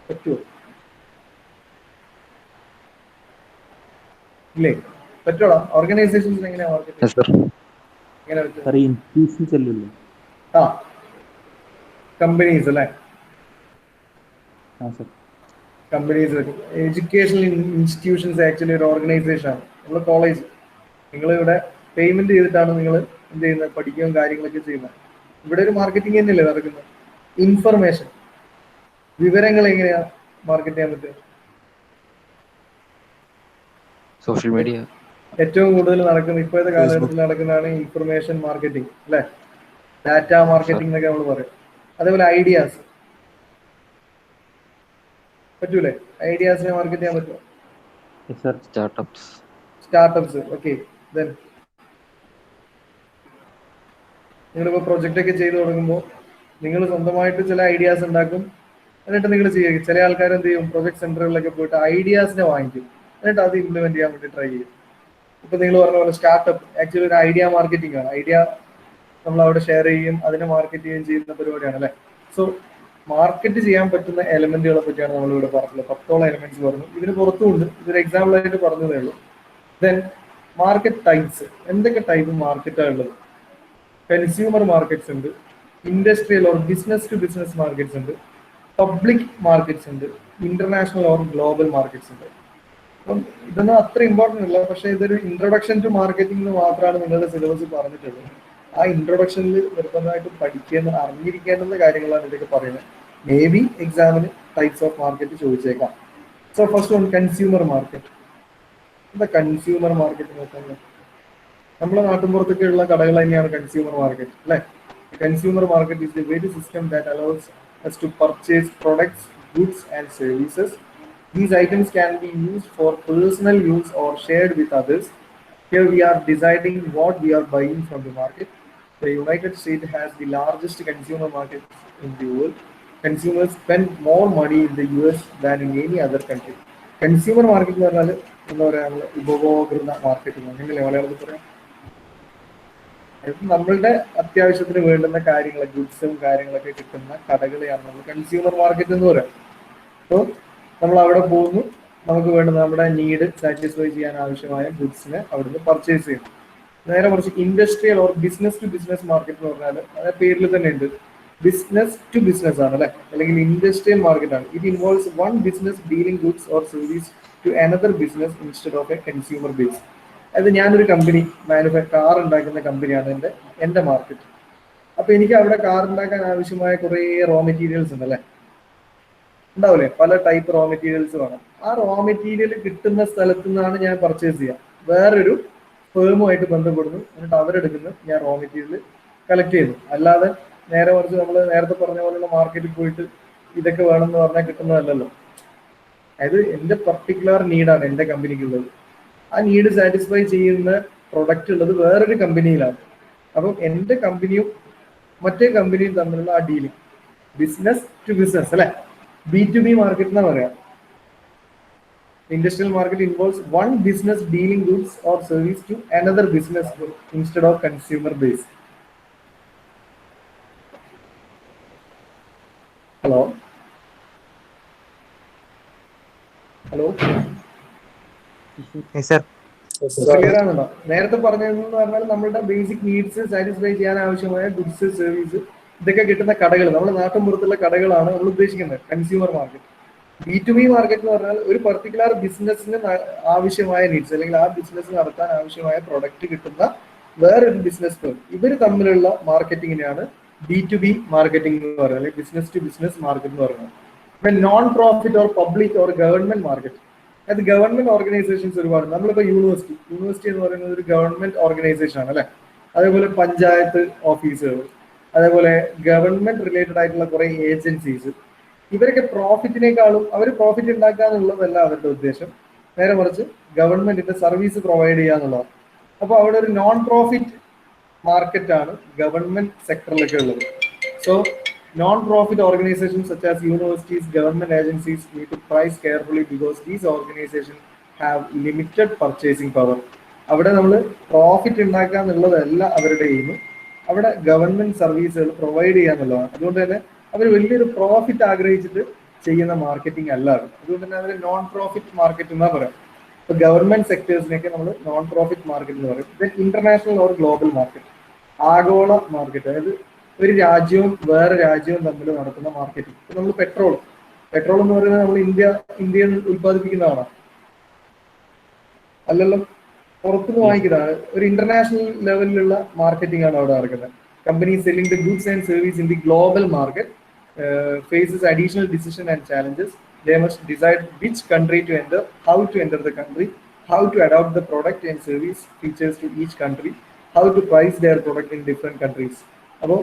പറ്റുമോ? ഇല്ലേ? പറ്റോളാം. ഓർഗനൈസേഷൻസ് എങ്ങനെയാ മാർക്കറ്റ്? ആ, കമ്പനീസ് അല്ലേ. കമ്പനീസ്, എഡ്യൂക്കേഷണൽ ഇൻസ്റ്റിറ്റ്യൂഷൻസ് ആക്ച്വലി ഒരു ഓർഗനൈസേഷൻ ആണ്. നമ്മൾ കോളേജ്, നിങ്ങൾ ഇവിടെ പേയ്മെന്റ് ചെയ്തിട്ടാണ് നിങ്ങൾ എന്ത് ചെയ്യുന്നത്? പഠിക്കുകയും കാര്യങ്ങളൊക്കെ ചെയ്യുന്നത്. ഇവിടെ ഒരു മാർക്കറ്റിംഗ് തന്നെയല്ലേ നടക്കുന്നത്. ഇൻഫർമേഷൻ, വിവരങ്ങൾ എങ്ങനെയാ മാർക്കറ്റ് ചെയ്യാൻ പറ്റുക? Social media. ഏറ്റവും കൂടുതൽ നടക്കുന്ന ഇപ്പോഴത്തെ കാലഘട്ടത്തിൽ നടക്കുന്നതാണ് ഇൻഫർമേഷൻ മാർക്കറ്റിംഗ് അല്ലെ. ഡാറ്റ മാർക്കറ്റിംഗ് എന്നൊക്കെ നമ്മൾ പറയും. അതേപോലെ ഐഡിയാസ് പറ്റൂലേ? ഐഡിയാസിനെ മാർക്കറ്റ് ചെയ്യാൻ പറ്റുമോ? സ്റ്റാർട്ടപ്സ്. ഓക്കെ, ദെൻ നിങ്ങളിപ്പോൾ പ്രൊജക്റ്റ് ഒക്കെ ചെയ്തു തുടങ്ങുമ്പോൾ നിങ്ങൾ സ്വന്തമായിട്ട് ചില ഐഡിയാസ് ഉണ്ടാക്കും. എന്നിട്ട് നിങ്ങൾ ചെയ്യുക. ചില ആൾക്കാർ എന്ത് ചെയ്യും? പ്രൊജക്ട് സെന്ററുകളിലൊക്കെ പോയിട്ട് ഐഡിയാസിനെ വാങ്ങിക്കും, എന്നിട്ട് അത് ഇംപ്ലിമെന്റ് ചെയ്യാൻ വേണ്ടി ട്രൈ ചെയ്യും. ഇപ്പൊ നിങ്ങൾ പറഞ്ഞ പോലെ സ്റ്റാർട്ടപ്പ് ആക്ച്വലി ഒരു ഐഡിയ മാർക്കറ്റിംഗ് ആണ്. ഐഡിയ നമ്മൾ അവിടെ ഷെയർ ചെയ്യും, അതിനെ മാർക്കറ്റ് ചെയ്യുകയും ചെയ്യുന്ന പരിപാടിയാണ് അല്ലെ. സോ മാർക്കറ്റ് ചെയ്യാൻ പറ്റുന്ന എലമെന്റുകളെ പറ്റിയാണ് നമ്മളിവിടെ പറഞ്ഞത്. 10ഓളം എലമെന്റ്സ് പറഞ്ഞു. ഇതിന് പുറത്തുമുണ്ട്, ഇതൊരു എക്സാമ്പിൾ ആയിട്ട് പറഞ്ഞതേ ഉള്ളൂ. Then market types. എന്തൊക്കെ ടൈപ്പ് മാർക്കറ്റാണ് ഉള്ളത്? കൺസ്യൂമർ മാർക്കറ്റ്സ് ഉണ്ട്, industrial or business to business markets ഉണ്ട്, പബ്ലിക് മാർക്കറ്റ്സ് ഉണ്ട്, ഇന്റർനാഷണൽ ഓർ ഗ്ലോബൽ മാർക്കറ്റ്സ് ഉണ്ട്. അപ്പം ഇതൊന്നും അത്ര ഇമ്പോർട്ടൻ്റ് അല്ല, പക്ഷേ ഇതൊരു ഇൻട്രൊഡക്ഷൻ ടു മാർക്കറ്റിംഗ് മാത്രമാണ് നിങ്ങളുടെ സിലബസ് പറഞ്ഞിട്ടുള്ളത്. ആ ഇൻട്രൊഡക്ഷനിൽ നിർബന്ധമായിട്ട് അറിഞ്ഞിരിക്കേണ്ടുന്ന കാര്യങ്ങളാണ് ഇതൊക്കെ പറയുന്നത്. മേ ബി എക്സാമിന് ടൈപ്സ് ഓഫ് മാർക്കറ്റ് ചോദിച്ചേക്കാം. So first one, consumer market. എന്താ കൺസ്യൂമർ മാർക്കറ്റ് നോക്കുന്നത്? നമ്മളെ നാട്ടിൻപുറത്തൊക്കെ ഉള്ള കടകൾ തന്നെയാണ് കൺസ്യൂമർ മാർക്കറ്റ് അല്ലെ. Consumer market is the very system that allows us to purchase products, goods and services. These items can be used for personal use or shared with others. Here we are deciding what we are buying from the market. The United States has the largest consumer market in the world. Consumers spend more money in the US than in any other country. Consumer market എന്ന് പറഞ്ഞാൽ എന്താ പറയാ, ഉപഭോക്തൃ മാർക്കറ്റിംഗ് അങ്ങനെയല്ലേ മലയാളത്തിൽ പറയാം. നമ്മളുടെ അത്യാവശ്യത്തിന് വേണ്ടുന്ന കാര്യങ്ങൾ, ഗുഡ്സും കാര്യങ്ങളൊക്കെ കിട്ടുന്ന കടകളെയാണ് നമ്മൾ കൺസ്യൂമർ മാർക്കറ്റ് എന്ന് പറയാം. അപ്പോൾ നമ്മൾ അവിടെ പോകുന്നു, നമുക്ക് വേണ്ടുന്ന നമ്മുടെ നീഡ് സാറ്റിസ്ഫൈ ചെയ്യാൻ ആവശ്യമായ ഗുഡ്സിനെ അവിടുന്ന് പർച്ചേസ് ചെയ്യുന്നു. നേരെ കുറച്ച് industrial or business to business market എന്ന് പറഞ്ഞാൽ അത് പേരിൽ തന്നെ ഉണ്ട്. ബിസിനസ് ടു ബിസിനസ് ആണ് അല്ലെ, അല്ലെങ്കിൽ ഇൻഡസ്ട്രിയൽ മാർക്കറ്റ് ആണ്. It involves one business dealing goods or service to another business instead of a consumer base. അതായത് ഞാനൊരു കമ്പനി കാർ ഉണ്ടാക്കുന്ന കമ്പനിയാണ് എൻ്റെ മാർക്കറ്റ്. അപ്പൊ എനിക്ക് അവിടെ കാർ ഉണ്ടാക്കാൻ ആവശ്യമായ കുറേ റോ മെറ്റീരിയൽസ് ഉണ്ട് അല്ലെ, ഉണ്ടാവില്ലേ, പല ടൈപ്പ് റോ മെറ്റീരിയൽസ് വേണം. ആ റോ മെറ്റീരിയൽ കിട്ടുന്ന സ്ഥലത്ത് നിന്നാണ് ഞാൻ പർച്ചേസ് ചെയ്യുക. വേറൊരു ഫേമുമായിട്ട് ബന്ധപ്പെടുന്നു, എന്നിട്ട് അവരെടുക്കുന്നു, ഞാൻ റോ മെറ്റീരിയൽ കളക്ട് ചെയ്യുന്നു. അല്ലാതെ നേരെ മറിച്ച് നമ്മൾ നേരത്തെ പറഞ്ഞ പോലുള്ള മാർക്കറ്റിൽ പോയിട്ട് ഇതൊക്കെ വേണമെന്ന് പറഞ്ഞാൽ കിട്ടുന്നതല്ലല്ലോ. അതായത് എൻ്റെ പർട്ടിക്കുലർ നീഡാണ് എൻ്റെ കമ്പനിക്കുള്ളത്. ആ നീഡ് സാറ്റിസ്ഫൈ ചെയ്യുന്ന പ്രൊഡക്റ്റ് ഉള്ളത് വേറൊരു കമ്പനിയിലാണ്. അപ്പം എൻ്റെ കമ്പനിയും മറ്റേ കമ്പനിയും തമ്മിലുള്ള ആ ഡീലിംഗ് ബിസിനസ് ടു ബിസിനസ് അല്ലെ, B2B മാർക്കറ്റ് എന്നാ പറയാം. Industrial market involves one business dealing goods or service to another business instead of consumer base. Hello hello clear ആണല്ലോ? നേരത്തെ പറഞ്ഞതെന്ന് പറഞ്ഞാൽ നമ്മളുടെ ബേസിക് നീഡ്സ് സാറ്റിസ്ഫൈ ചെയ്യാൻ ആവശ്യമായ ഗുഡ്സ് സർവീസ് ഇതൊക്കെ കിട്ടുന്ന കടകൾ, നമ്മുടെ നാട്ടിൻ പുറത്തുള്ള കടകളാണ് നമ്മൾ ഉദ്ദേശിക്കുന്നത് കൺസ്യൂമർ മാർക്കറ്റ്. B2B മാർക്കറ്റ് എന്ന് പറഞ്ഞാൽ ഒരു പർട്ടിക്കുലർ ബിസിനസ്സിന് ആവശ്യമായ നീഡ്സ് അല്ലെങ്കിൽ ആ ബിസിനസ് നടത്താൻ ആവശ്യമായ പ്രൊഡക്റ്റ് കിട്ടുന്ന വേറൊരു ബിസിനസ് ഫേം, ഇവർ തമ്മിലുള്ള മാർക്കറ്റിങ്ങിനെയാണ് B2B മാർക്കറ്റിംഗ് എന്ന് പറയുന്നത്, അല്ലെങ്കിൽ ബിസിനസ് ടു ബിസിനസ് മാർക്കറ്റ് എന്ന് പറയുന്നത്. Non profit or public or government market, അത് ഗവൺമെന്റ് ഓർഗനൈസേഷൻസ് ഒരുപാട്. നമ്മളിപ്പോൾ യൂണിവേഴ്സിറ്റി എന്ന് പറയുന്നത് ഒരു ഗവൺമെന്റ് ഓർഗനൈസേഷൻ ആണ് അല്ലെ. അതേപോലെ പഞ്ചായത്ത് ഓഫീസുകൾ, അതേപോലെ ഗവൺമെന്റ് റിലേറ്റഡ് ആയിട്ടുള്ള കുറെ ഏജൻസീസ്, ഇവരൊക്കെ പ്രോഫിറ്റിനേക്കാളും അവർ പ്രോഫിറ്റ് ഉണ്ടാക്കുക എന്നുള്ളതല്ല അവരുടെ ഉദ്ദേശം, നേരെ മറിച്ച് ഗവൺമെന്റിന്റെ സർവീസ് പ്രൊവൈഡ് ചെയ്യുക എന്നുള്ളതാണ്. അപ്പോൾ അവിടെ ഒരു നോൺ പ്രോഫിറ്റ് മാർക്കറ്റാണ് ഗവൺമെന്റ് സെക്ടറിലൊക്കെ ഉള്ളത്. So non-profit organizations such as universities, government agencies need to price carefully because these organizations have limited purchasing power. അവിടെ നമ്മൾ പ്രോഫിറ്റ് ഉണ്ടാക്കുക എന്നുള്ളതല്ല അവരുടെ എയിം, അവിടെ ഗവൺമെന്റ് സർവീസുകൾ പ്രൊവൈഡ് ചെയ്യുക എന്നുള്ളതാണ്. അതുകൊണ്ട് തന്നെ അവർ വലിയൊരു പ്രോഫിറ്റ് ആഗ്രഹിച്ചിട്ട് ചെയ്യുന്ന മാർക്കറ്റിംഗ് അല്ല അത്. അതുകൊണ്ട് തന്നെ അവർ നോൺ പ്രോഫിറ്റ് മാർക്കറ്റ് എന്നാ പറയാം. ഇപ്പൊ ഗവൺമെന്റ് സെക്ടേഴ്സിനൊക്കെ നമ്മൾ നോൺ പ്രോഫിറ്റ് മാർക്കറ്റ് എന്ന് പറയും. Then international or global market, ആഗോള മാർക്കറ്റ്, അതായത് ഒരു രാജ്യവും വേറെ രാജ്യവും തമ്മിൽ നടത്തുന്ന മാർക്കറ്റിംഗ്. ഇപ്പൊ നമ്മൾ പെട്രോൾ എന്ന് പറയുന്നത് നമ്മൾ ഇന്ത്യയിൽ ഉത്പാദിപ്പിക്കുന്നതാണോ? അല്ലല്ലോ, പുറത്തുനിന്ന് വാങ്ങിക്കുന്നതാണ്. ഒരു ഇന്റർനാഷണൽ ലെവലിലുള്ള മാർക്കറ്റിംഗ് ആണ് അവിടെ നടക്കുന്നത്. Company selling the goods and service in the global market faces additional decision and challenges. They must decide which country to enter, how to enter the country, how to adopt the product and service features to each country, how to price their product in different countries. അപ്പോൾ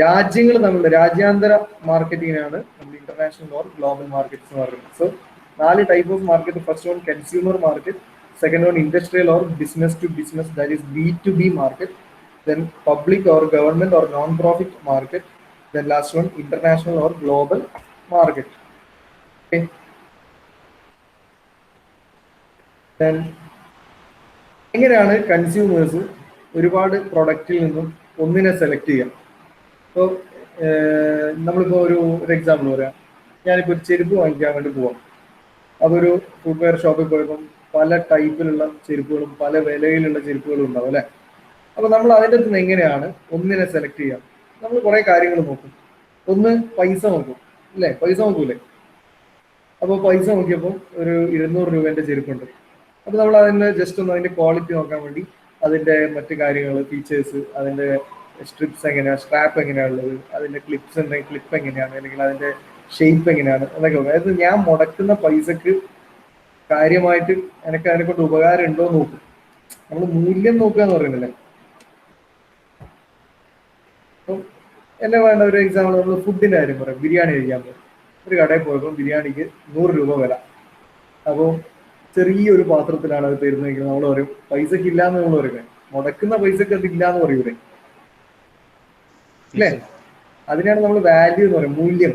രാജ്യങ്ങൾ തമ്മിലുള്ള രാജ്യാന്തര മാർക്കറ്റിങ്ങിനാണ് നമ്മൾ ഇന്റർനാഷണൽ ഓർ ഗ്ലോബൽ മാർക്കറ്റ്സ് എന്ന് പറയുന്നത്. So 4 type of market. First one consumer market, second one industrial or business to business, that is B2B market, then public or government or non profit market, then last one international or global market. എങ്ങനെയാണ് കൺസ്യൂമേഴ്സ് ഒരുപാട് പ്രൊഡക്റ്റിൽ നിന്നും ഒന്നിനെ സെലക്ട് ചെയ്യാം? ഇപ്പോൾ നമ്മളിപ്പോൾ ഒരു എക്സാമ്പിൾ പറയാം. ഞാനിപ്പോൾ ഒരു ചെരുപ്പ് വാങ്ങിക്കാൻ വേണ്ടി പോവാം. അതൊരു ഫുട്വെയർ ഷോപ്പിൽ പോയപ്പം പല ടൈപ്പിലുള്ള ചെരുപ്പുകളും പല വിലയിലുള്ള ചെരുപ്പുകളും ഉണ്ടാവും അല്ലെ. അപ്പോൾ നമ്മൾ അതിൻ്റെ അടുത്ത് നിന്ന് എങ്ങനെയാണ് ഒന്നിനെ സെലക്ട് ചെയ്യാം? നമ്മൾ കുറേ കാര്യങ്ങൾ നോക്കും. ഒന്ന് പൈസ നോക്കും അല്ലേ, പൈസ നോക്കൂലേ? അപ്പോൾ പൈസ നോക്കിയപ്പോൾ ഒരു 200 രൂപേൻ്റെ ചെരുപ്പുണ്ട്. അപ്പോൾ നമ്മൾ അതിൻ്റെ ജസ്റ്റ് ഒന്ന് അതിൻ്റെ ക്വാളിറ്റി നോക്കാൻ വേണ്ടി അതിൻ്റെ മറ്റു കാര്യങ്ങൾ, ഫീച്ചേഴ്സ്, അതിൻ്റെ സ്ട്രിപ്സ് എങ്ങനെയാണ്, സ്ട്രാപ്പ് എങ്ങനെയാണുള്ളത്, അതിൻ്റെ ക്ലിപ്സ് ഉണ്ടെങ്കിൽ ക്ലിപ്പ് എങ്ങനെയാണ്, അല്ലെങ്കിൽ അതിൻ്റെ ഷേപ്പ് എങ്ങനെയാണ് എന്നൊക്കെ. അതായത് ഞാൻ മുടക്കുന്ന പൈസക്ക് കാര്യമായിട്ട് എനിക്ക് അതിനെക്കൊണ്ട് ഉപകാരം ഉണ്ടോ എന്ന് നോക്കും. നമ്മൾ മൂല്യം നോക്കുക എന്ന് പറയുന്നില്ലേ. അപ്പം എന്നെ വേണ്ട ഒരു എക്സാമ്പിൾ, നമ്മൾ ഫുഡിൻ്റെ കാര്യം പറയാം. ബിരിയാണി കഴിക്കാൻ പോകും. ഒരു കടയിൽ പോയപ്പോൾ ബിരിയാണിക്ക് 100 രൂപ വില. അപ്പോൾ ചെറിയൊരു പാത്രത്തിലാണ് അത് തരുന്നതെങ്കിൽ നമ്മൾ പറയും പൈസക്ക് ഇല്ലാന്ന് നമ്മൾ പറയുന്നത്. മുടക്കുന്ന പൈസക്ക് അത് ഇല്ലാന്ന് പറയൂലേ അല്ലേ? അതിനാണ് നമ്മൾ വാല്യൂ എന്ന് പറയുന്നത്, മൂല്യം.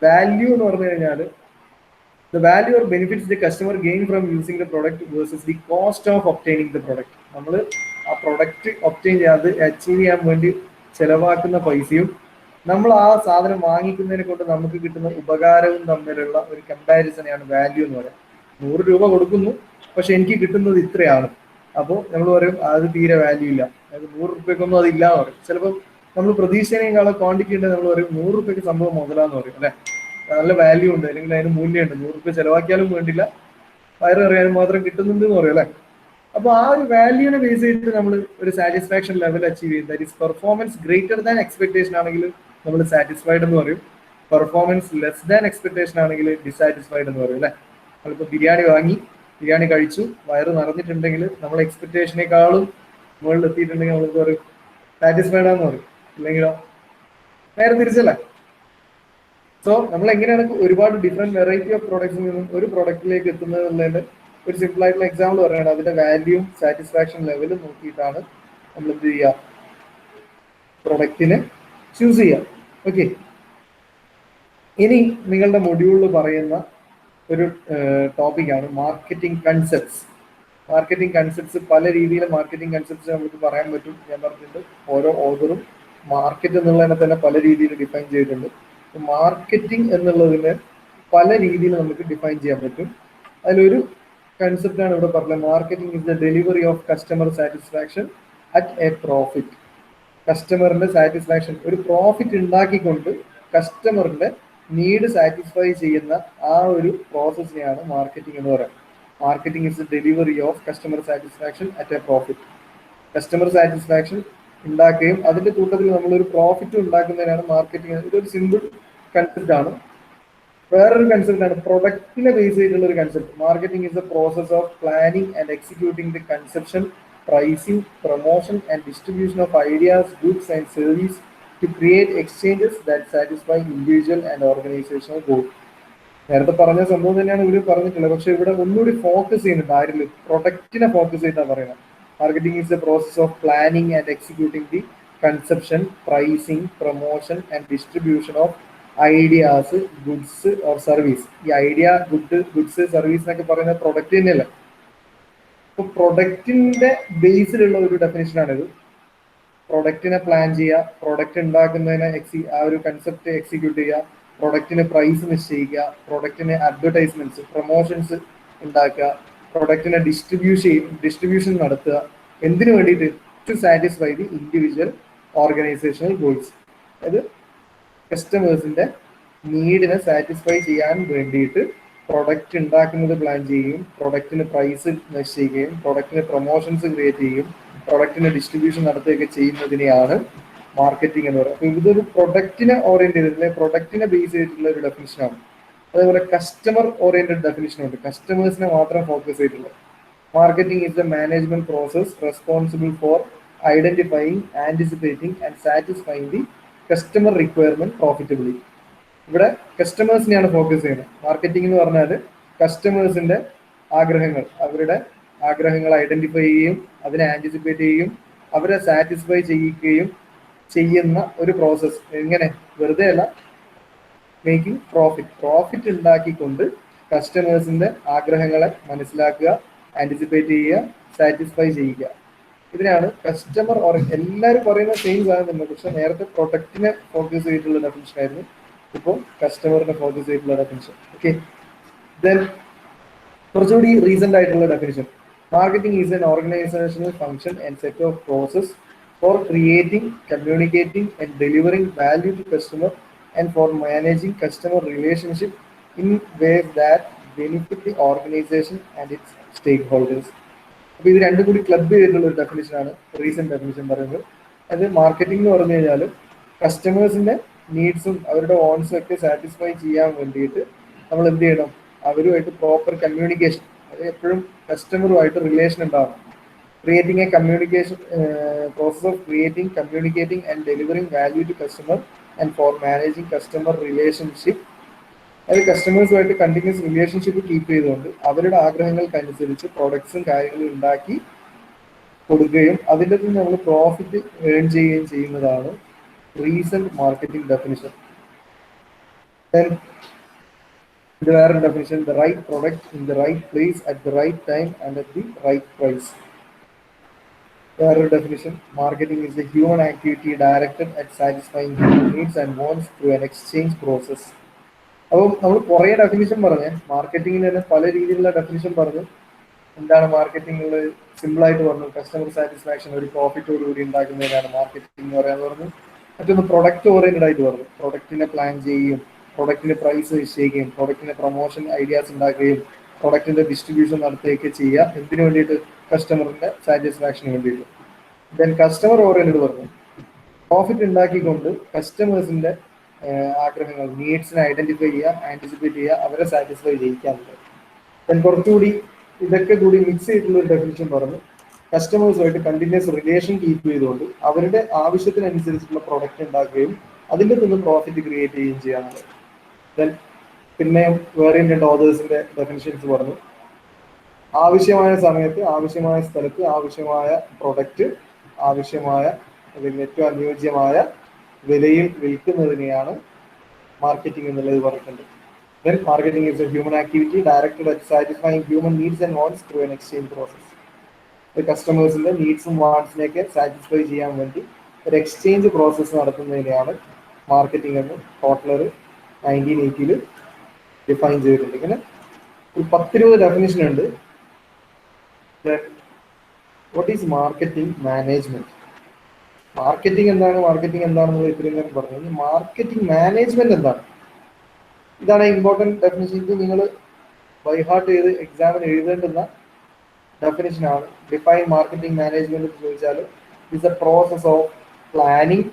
വാല്യൂ എന്ന് പറഞ്ഞു കഴിഞ്ഞാൽ the value or benefits the customer gain from using the product versus the cost of obtaining the product. നമ്മൾ ആ പ്രൊഡക്റ്റ് ഒബ്റ്റെയിൻ ചെയ്യാതെ അച്ചീവ് ചെയ്യാൻ വേണ്ടി ചെലവാക്കുന്ന പൈസയും നമ്മൾ ആ സാധനം വാങ്ങിക്കുന്നതിനെ കൊണ്ട് നമുക്ക് കിട്ടുന്ന ഉപകാരവും തമ്മിലുള്ള ഒരു കമ്പാരിസനെയാണ് വാല്യൂ എന്ന് പറയുന്നത്. 100 രൂപ കൊടുക്കുന്നു, പക്ഷെ എനിക്ക് കിട്ടുന്നത് ഇത്രയാണ്. അപ്പോൾ നമ്മൾ പറയും അത് തീരെ വാല്യൂ ഇല്ല, അതായത് 100 രൂപയ്ക്കൊന്നും അതില്ല എന്ന് പറയും. ചിലപ്പോൾ നമ്മൾ പ്രതീക്ഷേനേക്കാളും ക്വാണ്ടിറ്റി ഉണ്ട്. നമ്മൾ പറയും 100 രൂപയ്ക്ക് സംഭവം മുതലാന്ന് പറയും അല്ലെ. നല്ല വാല്യൂ ഉണ്ട്, അല്ലെങ്കിൽ അതിന് മൂല്യമുണ്ട്. 100 രൂപ ചെലവാക്കിയാലും വേണ്ടില്ല, വയറ് അറിയാനും മാത്രം കിട്ടുന്നുണ്ട് എന്ന് പറയും അല്ലെ. അപ്പൊ ആ ഒരു വാല്യൂനെ ബേസ് ചെയ്തിട്ട് നമ്മൾ ഒരു സാറ്റിസ്ഫാക്ഷൻ ലെവൽ അച്ചീവ് ചെയ്യും. That is performance greater than expectation ആണെങ്കിൽ നമ്മൾ സാറ്റിസ്ഫൈഡ് എന്ന് പറയും. പെർഫോമൻസ് ലെസ് ദാൻ എക്സ്പെക്ടേഷൻ ആണെങ്കിൽ ഡിസാറ്റിസ്ഫൈഡ് എന്ന് പറയും അല്ലെ. നമ്മളിപ്പോൾ ബിരിയാണി വാങ്ങി, ബിരിയാണി കഴിച്ചു, വയറ് നിറഞ്ഞിട്ടുണ്ടെങ്കിൽ നമ്മൾ എക്സ്പെക്ടേഷനേക്കാളും മുകളിൽ എത്തിയിട്ടുണ്ടെങ്കിൽ നമ്മൾക്ക് പറയും സാറ്റിസ്ഫൈഡ് ആണെന്ന് പറയും. ഇല്ലെങ്കിലോ നേരെ തിരിച്ചല്ലേ. സോ നമ്മൾ എങ്ങനെയാണ് ഒരുപാട് ഡിഫറെന്റ് വെറൈറ്റി ഓഫ് പ്രോഡക്ട്സിൽ നിന്നും ഒരു പ്രോഡക്റ്റിലേക്ക് എത്തുന്നത് എന്നുള്ളതിന്റെ ഒരു സിമ്പിൾ ആയിട്ടുള്ള എക്സാമ്പിൾ പറയുകയാണ്. അതിന്റെ വാല്യൂം സാറ്റിസ്ഫാക്ഷൻ ലെവലും നോക്കിയിട്ടാണ് നമ്മൾ എന്ത് ചെയ്യുക, പ്രൊഡക്റ്റിനെ ചൂസ് ചെയ്യുക. ഓക്കെ, ഇനി നിങ്ങളുടെ മൊഡ്യൂളിൽ പറയുന്ന ഒരു ടോപ്പിക്കാണ് മാർക്കറ്റിംഗ് കൺസെപ്റ്റ്സ്. മാർക്കറ്റിംഗ് കൺസെപ്റ്റ്സ് പല രീതിയിൽ മാർക്കറ്റിംഗ് കൺസെപ്റ്റ്സ് നമുക്ക് പറയാൻ പറ്റും. ഞാൻ പറഞ്ഞിട്ടുണ്ട് ഓരോ ഓർഡറും മാർക്കറ്റ് എന്നുള്ളതിനെ തന്നെ പല രീതിയിൽ ഡിഫൈൻ ചെയ്തിട്ടുണ്ട്. മാർക്കറ്റിംഗ് എന്നുള്ളതിന് പല രീതിയിൽ നമുക്ക് ഡിഫൈൻ ചെയ്യാൻ പറ്റും. അതിലൊരു കൺസെപ്റ്റാണ് ഇവിടെ പറഞ്ഞത്. Marketing is the delivery of customer satisfaction at a profit. കസ്റ്റമറിന്റെ സാറ്റിസ്ഫാക്ഷൻ, ഒരു പ്രോഫിറ്റ് ഉണ്ടാക്കിക്കൊണ്ട് കസ്റ്റമറിന്റെ നീഡ് സാറ്റിസ്ഫൈ ചെയ്യുന്ന ആ ഒരു പ്രോസസ്സിനെയാണ് മാർക്കറ്റിംഗ് എന്ന് പറയുന്നത്. Marketing is the delivery of customer satisfaction at a profit. Customer satisfaction ഉണ്ടാക്കുകയും അതിന്റെ കൂട്ടത്തിൽ നമ്മളൊരു പ്രോഫിറ്റ് ഉണ്ടാക്കുന്നതിനാണ് മാർക്കറ്റിംഗ്. ഇതൊരു സിമ്പിൾ കൺസെപ്റ്റ് ആണ്. വേറൊരു കൺസെപ്റ്റ് ആണ് പ്രൊഡക്റ്റിനെ ബേസ് ചെയ്തിട്ടുള്ള ഒരു concept. Marketing is the process of planning and executing the conception, pricing, promotion and distribution of ideas, goods and service to create exchanges that satisfy individual and organisational goal. നേരത്തെ പറഞ്ഞ സംഭവം തന്നെയാണ് ഇവിടെ പറഞ്ഞിട്ടുള്ളത്. പക്ഷെ ഇവിടെ ഒന്നുകൂടി ഫോക്കസ് ചെയ്യുന്നുണ്ട്. ആരിലും പ്രൊഡക്റ്റിനെ ഫോക്കസ് ചെയ്താണ് പറയുന്നത്. Marketing is the process of planning and executing the conception, pricing, promotion and distribution of ideas, goods or service. ഈ ഐഡിയ, ഗുഡ്സ്, സർവീസ് എന്നൊക്കെ പറയുന്നത് പ്രൊഡക്റ്റ് തന്നെയല്ലേ. അപ്പൊ പ്രൊഡക്റ്റിന്റെ ബേസിലുള്ള ഒരു ഡെഫിനിഷനാണിത്. പ്രൊഡക്റ്റിനെ പ്ലാൻ ചെയ്യുക, പ്രൊഡക്റ്റ് ഉണ്ടാക്കുന്നതിനെ ആ ഒരു കൺസെപ്റ്റ് എക്സിക്യൂട്ട് ചെയ്യുക, പ്രൊഡക്റ്റിന് പ്രൈസ് നിശ്ചയിക്കുക, പ്രൊഡക്റ്റിന് അഡ്വർടൈസ്മെന്റ്സ്, പ്രൊമോഷൻസ് ഉണ്ടാക്കുക, പ്രൊഡക്റ്റിനെ ഡിസ്ട്രിബ്യൂഷൻ നടത്തുക. എന്തിനു വേണ്ടിയിട്ട്? To satisfy the individual organisational goals. അതായത് കസ്റ്റമേഴ്സിന്റെ നീഡിനെ സാറ്റിസ്ഫൈ ചെയ്യാൻ വേണ്ടിയിട്ട് പ്രൊഡക്റ്റ് ഉണ്ടാക്കുന്നത് പ്ലാൻ ചെയ്യുകയും, പ്രൊഡക്റ്റിന് പ്രൈസ് നിശ്ചയിക്കുകയും, പ്രൊഡക്റ്റിന് പ്രൊമോഷൻസ് ക്രിയേറ്റ് ചെയ്യും, പ്രൊഡക്റ്റിന് ഡിസ്ട്രിബ്യൂഷൻ നടത്തുകയൊക്കെ ചെയ്യുന്നതിനെയാണ് മാർക്കറ്റിംഗ് എന്ന് പറയുന്നത്. അപ്പോൾ ഇതൊരു പ്രൊഡക്റ്റിനെ ഓറിയന്റ് ചെയ്തിട്ടുള്ള, പ്രൊഡക്റ്റിനെ ബേസ് ചെയ്തിട്ടുള്ള ഒരു ഡെഫിനിഷനാണ്. അതേപോലെ കസ്റ്റമർ ഓറിയന്റഡ് ഡെഫിനിഷനുണ്ട്, കസ്റ്റമേഴ്സിനെ മാത്രം ഫോക്കസ് ചെയ്തിട്ടുള്ളത്. Marketing is the management process responsible for identifying, anticipating and satisfying the customer requirement profitably. ഇവിടെ കസ്റ്റമേഴ്സിനെയാണ് ഫോക്കസ് ചെയ്യുന്നത്. മാർക്കറ്റിംഗ് എന്ന് പറഞ്ഞാൽ കസ്റ്റമേഴ്സിന്റെ ആഗ്രഹങ്ങൾ, അവരുടെ ആഗ്രഹങ്ങൾ ഐഡന്റിഫൈ ചെയ്യുകയും അതിനെ ആന്റിസിപ്പേറ്റ് ചെയ്യുകയും അവരെ സാറ്റിസ്ഫൈ ചെയ്യിക്കുകയും ചെയ്യുന്ന ഒരു പ്രോസസ്. എങ്ങനെ? വെറുതെ അല്ല, മേക്കിംഗ് പ്രോഫിറ്റ് ഉണ്ടാക്കിക്കൊണ്ട് കസ്റ്റമേഴ്സിന്റെ ആഗ്രഹങ്ങളെ മനസ്സിലാക്കുക, ആന്റിസിപ്പേറ്റ് ചെയ്യുക, സാറ്റിസ്ഫൈ ചെയ്യുക. ഇതിനാണ് കസ്റ്റമർ എല്ലാവരും പറയുന്ന സെയിം സാധനം തന്നെ. പക്ഷെ നേരത്തെ പ്രൊഡക്റ്റിനെ ഫോക്കസ് ചെയ്തിട്ടുള്ള ഡെഫിനിഷൻ ആയിരുന്നു, ഇപ്പോൾ കസ്റ്റമറിനെ ഫോക്കസ് ചെയ്തിട്ടുള്ള ഡെഫിനിഷൻ. ഓക്കെ, ദെൻ കുറച്ചുകൂടി റീസെന്റ് ആയിട്ടുള്ള definition. Marketing is N organisational function and set of process for creating, communicating and delivering value to customer and for managing customer relationship in ways that benefit the organization and its stakeholders. അപ്പോൾ ഇത് രണ്ടും കൂടി ക്ലബ് ചെയ്തിട്ടുള്ള ഒരു ഡെഫിനിഷനാണ് റീസെന്റ് ഡെഫിനിഷൻ പറയുന്നത്. അത് മാർക്കറ്റിംഗ് എന്ന് പറഞ്ഞു കഴിഞ്ഞാൽ കസ്റ്റമേഴ്സിന്റെ നീഡ്സും അവരുടെ ഓൺസും ഒക്കെ സാറ്റിസ്ഫൈ ചെയ്യാൻ വേണ്ടിയിട്ട് നമ്മൾ എന്ത് ചെയ്യണം? അവരുമായിട്ട് പ്രോപ്പർ കമ്മ്യൂണിക്കേഷൻ, അത് എപ്പോഴും കസ്റ്റമറുമായിട്ട് റിലേഷൻ ഉണ്ടാവണം. Creating a communication process of creating, communicating and delivering value to customer and for managing customer relationship. അത് കസ്റ്റമേഴ്സുമായിട്ട് കണ്ടിന്യൂസ് റിലേഷൻഷിപ്പ് കീപ്പ് ചെയ്തുകൊണ്ട് അവരുടെ ആഗ്രഹങ്ങൾക്കനുസരിച്ച് പ്രോഡക്ട്സും കാര്യങ്ങളും ഉണ്ടാക്കി കൊടുക്കുകയും അതിൻ്റെ നിന്ന് നമ്മൾ പ്രോഫിറ്റ് ഏൺ ചെയ്യുകയും ചെയ്യുന്നതാണ് റീസെന്റ് മാർക്കറ്റിംഗ് ഡെഫിനിഷൻ. ഇത് വേറെ definition, the right product in the right place at the right time and at the right price. വേറൊരു definition, marketing is a human activity directed at satisfying human needs and wants through an exchange process. അപ്പം നമ്മൾ കുറേ ഡെഫിനിഷൻ പറഞ്ഞ് മാർക്കറ്റിംഗിന് തന്നെ പല രീതിയിലുള്ള ഡെഫിനിഷൻ പറഞ്ഞു. എന്താണ് മാർക്കറ്റിംഗ്? സിമ്പിളായിട്ട് പറഞ്ഞു, കസ്റ്റമർ സാറ്റിസ്ഫാക്ഷൻ ഒരു പ്രോഫിറ്റോടുകൂടി ഉണ്ടാക്കുന്നതിനാണ് മാർക്കറ്റിംഗ് എന്ന് പറയാൻ പറഞ്ഞു. മറ്റൊന്ന് പ്രൊഡക്റ്റ് ഓറിയന്റഡ് ആയിട്ട് പറഞ്ഞു. പ്രൊഡക്റ്റിനെ പ്ലാൻ ചെയ്യുകയും പ്രൊഡക്റ്റിന് പ്രൈസ് നിശ്ചയിക്കുകയും പ്രൊഡക്റ്റിന് പ്രൊമോഷൻ ഐഡിയാസ് ഉണ്ടാക്കുകയും പ്രൊഡക്റ്റിന്റെ ഡിസ്ട്രിബ്യൂഷൻ നടത്തുകയൊക്കെ ചെയ്യുക. എന്തിനു വേണ്ടിയിട്ട്? കസ്റ്റമറിന്റെ സാറ്റിസ്ഫാക്ഷന് വേണ്ടിയിട്ട്. ദെൻ കസ്റ്റമർ ഓറിയന്റഡ് പറഞ്ഞു. പ്രോഫിറ്റ് ഉണ്ടാക്കിക്കൊണ്ട് കസ്റ്റമേഴ്സിന്റെ ആഗ്രഹങ്ങൾ, നീഡ്സിനെ ഐഡന്റിഫൈ ചെയ്യുക, ആന്റിസിപ്പേറ്റ് ചെയ്യുക, അവരെ സാറ്റിസ്ഫൈ ചെയ്യിക്കാറുണ്ട്. ദെൻ കുറച്ചുകൂടി ഇതൊക്കെ കൂടി മിക്സ് ചെയ്തിട്ടുള്ള ഒരു ഡെഫിനിഷൻ പറഞ്ഞു. കസ്റ്റമേഴ്സുമായിട്ട് കണ്ടിന്യൂസ് റിലേഷൻ കീപ്പ് ചെയ്തുകൊണ്ട് അവരുടെ ആവശ്യത്തിനനുസരിച്ചുള്ള പ്രൊഡക്റ്റ് ഉണ്ടാക്കുകയും അതിൻ്റെ നിന്ന് പ്രോഫിറ്റ് ക്രിയേറ്റ് ചെയ്യുകയും ചെയ്യാറുണ്ട്. ദെൻ പിന്നെ വേരിയന്റ് ആൻഡ് ഓതേഴ്സിന്റെ ഡെഫിനിഷൻസ് പറഞ്ഞു. ആവശ്യമായ സമയത്ത് ആവശ്യമായ സ്ഥലത്ത് ആവശ്യമായ പ്രൊഡക്റ്റ് ആവശ്യമായ അതിന് ഏറ്റവും അനുയോജ്യമായ വിലയിൽ വിൽക്കുന്നതിനെയാണ് മാർക്കറ്റിംഗ് എന്നുള്ളത് പറഞ്ഞിട്ടുണ്ട്. Then marketing is a human activity directed at satisfying human needs and wants through an exchange process. The കസ്റ്റമേഴ്സിന്റെ നീഡ്സും വാണ്ട്സിനെയൊക്കെ സാറ്റിസ്ഫൈ ചെയ്യാൻ വേണ്ടി ഒരു എക്സ്ചേഞ്ച് പ്രോസസ്സ് നടത്തുന്നതിനെയാണ് മാർക്കറ്റിംഗ് എന്ന് കോട്ട്ലർ 1980 ഡിഫൈൻ ചെയ്തിട്ടുണ്ട്. ഇങ്ങനെ ഒരു 10-20 ഡെഫിനിഷൻ ഉണ്ട്. What is marketing management? Marketing എന്താണ്, മാർക്കറ്റിംഗ് എന്താണെന്നുള്ള ഇത്രയും നേരം പറഞ്ഞു. മാർക്കറ്റിംഗ് മാനേജ്മെന്റ് എന്താണ്? ഇതാണ് ഇമ്പോർട്ടൻറ്റ് ഡെഫിനിഷൻ. ഇത് നിങ്ങൾ ബൈ ഹാർട്ട് ചെയ്ത് എക്സാമിന് എഴുതേണ്ടുന്ന ഡെഫിനിഷനാണ്. ഡിഫൈൻ മാർക്കറ്റിംഗ് മാനേജ്മെന്റ് എന്ന് ചോദിച്ചാൽ it's a process of planning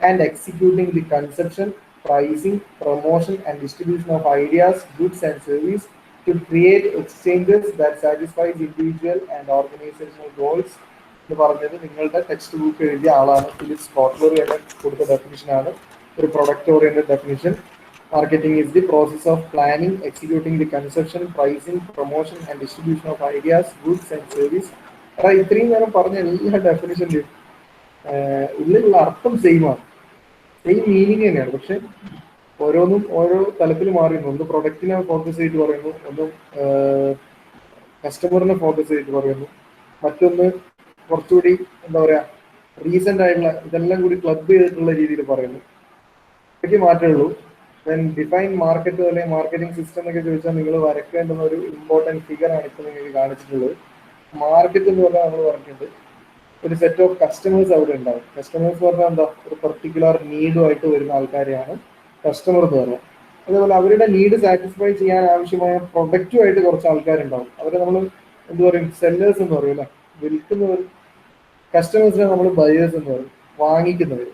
and executing the conception, pricing, promotion and distribution of ideas, goods and service to create exchanges that satisfies individual and organisational goals എന്ന് പറഞ്ഞത് നിങ്ങളുടെ ടെക്സ്റ്റ് ബുക്ക് എഴുതിയ ആളാണ് ഫിലിപ്സ് കോട്ട്ലർ എന്ന് കൊടുത്ത ഡെഫിനിഷനാണ്. ഒരു product oriented definition. Marketing is the process of planning, executing the conception, pricing, promotion and distribution of ideas, goods and service. ഇത്രയും നേരം പറഞ്ഞ എല്ലാ ഡെഫിനിഷനിലും ഉള്ളിലുള്ള അർത്ഥം സെയിം ആണ്, സെയിം മീനിങ് തന്നെയാണ്. പക്ഷെ ഓരോന്നും ഓരോ തലത്തിൽ മാറിയിരുന്നു. ഒന്ന് പ്രൊഡക്റ്റിനെ ഫോക്കസ് ചെയ്ത് പറയുന്നു, ഒന്ന് കസ്റ്റമറിനെ ഫോക്കസ് ചെയ്ത് പറയുന്നു, മറ്റൊന്ന് കുറച്ചുകൂടി എന്താ പറയാ റീസെന്റ് ആയിട്ടുള്ള ഇതെല്ലാം കൂടി ക്ലബ് ചെയ്തിട്ടുള്ള രീതിയിൽ പറയുന്നു. ഇതൊക്കെ മാറ്റമുള്ളൂ. ദെൻ ഡിഫൈൻ മാർക്കറ്റ് അല്ലെങ്കിൽ മാർക്കറ്റിംഗ് സിസ്റ്റം എന്നൊക്കെ ചോദിച്ചാൽ നിങ്ങൾ വരക്കേണ്ടുന്ന ഒരു ഇമ്പോർട്ടൻറ്റ് ഫിഗർ ആണ് ഇപ്പോൾ നിങ്ങൾക്ക് കാണിച്ചിട്ടുള്ളത്. മാർക്കറ്റ് എന്ന് പറഞ്ഞാൽ നമ്മൾ പറഞ്ഞിട്ടുണ്ട് ഒരു സെറ്റ് ഓഫ് കസ്റ്റമേഴ്സ് അവിടെ ഉണ്ടാവും. കസ്റ്റമേഴ്സ് പറഞ്ഞാൽ എന്താ, ഒരു പെർട്ടിക്കുലർ നീഡുമായിട്ട് വരുന്ന ആൾക്കാരെയാണ് കസ്റ്റമർ എന്ന് പറയുന്നത്. അതേപോലെ അവരുടെ നീഡ് സാറ്റിസ്ഫൈ ചെയ്യാൻ ആവശ്യമായ പ്രൊഡക്റ്റുമായിട്ട് കുറച്ച് ആൾക്കാരുണ്ടാവും. അവരെ നമ്മൾ എന്ത് പറയും, സെല്ലേഴ്സ് എന്ന് പറയും അല്ലേ, വിൽക്കുന്നവർ. കസ്റ്റമേഴ്സിനെ നമ്മൾ ബയേഴ്സ് എന്ന് പറയും, വാങ്ങിക്കുന്നവർ.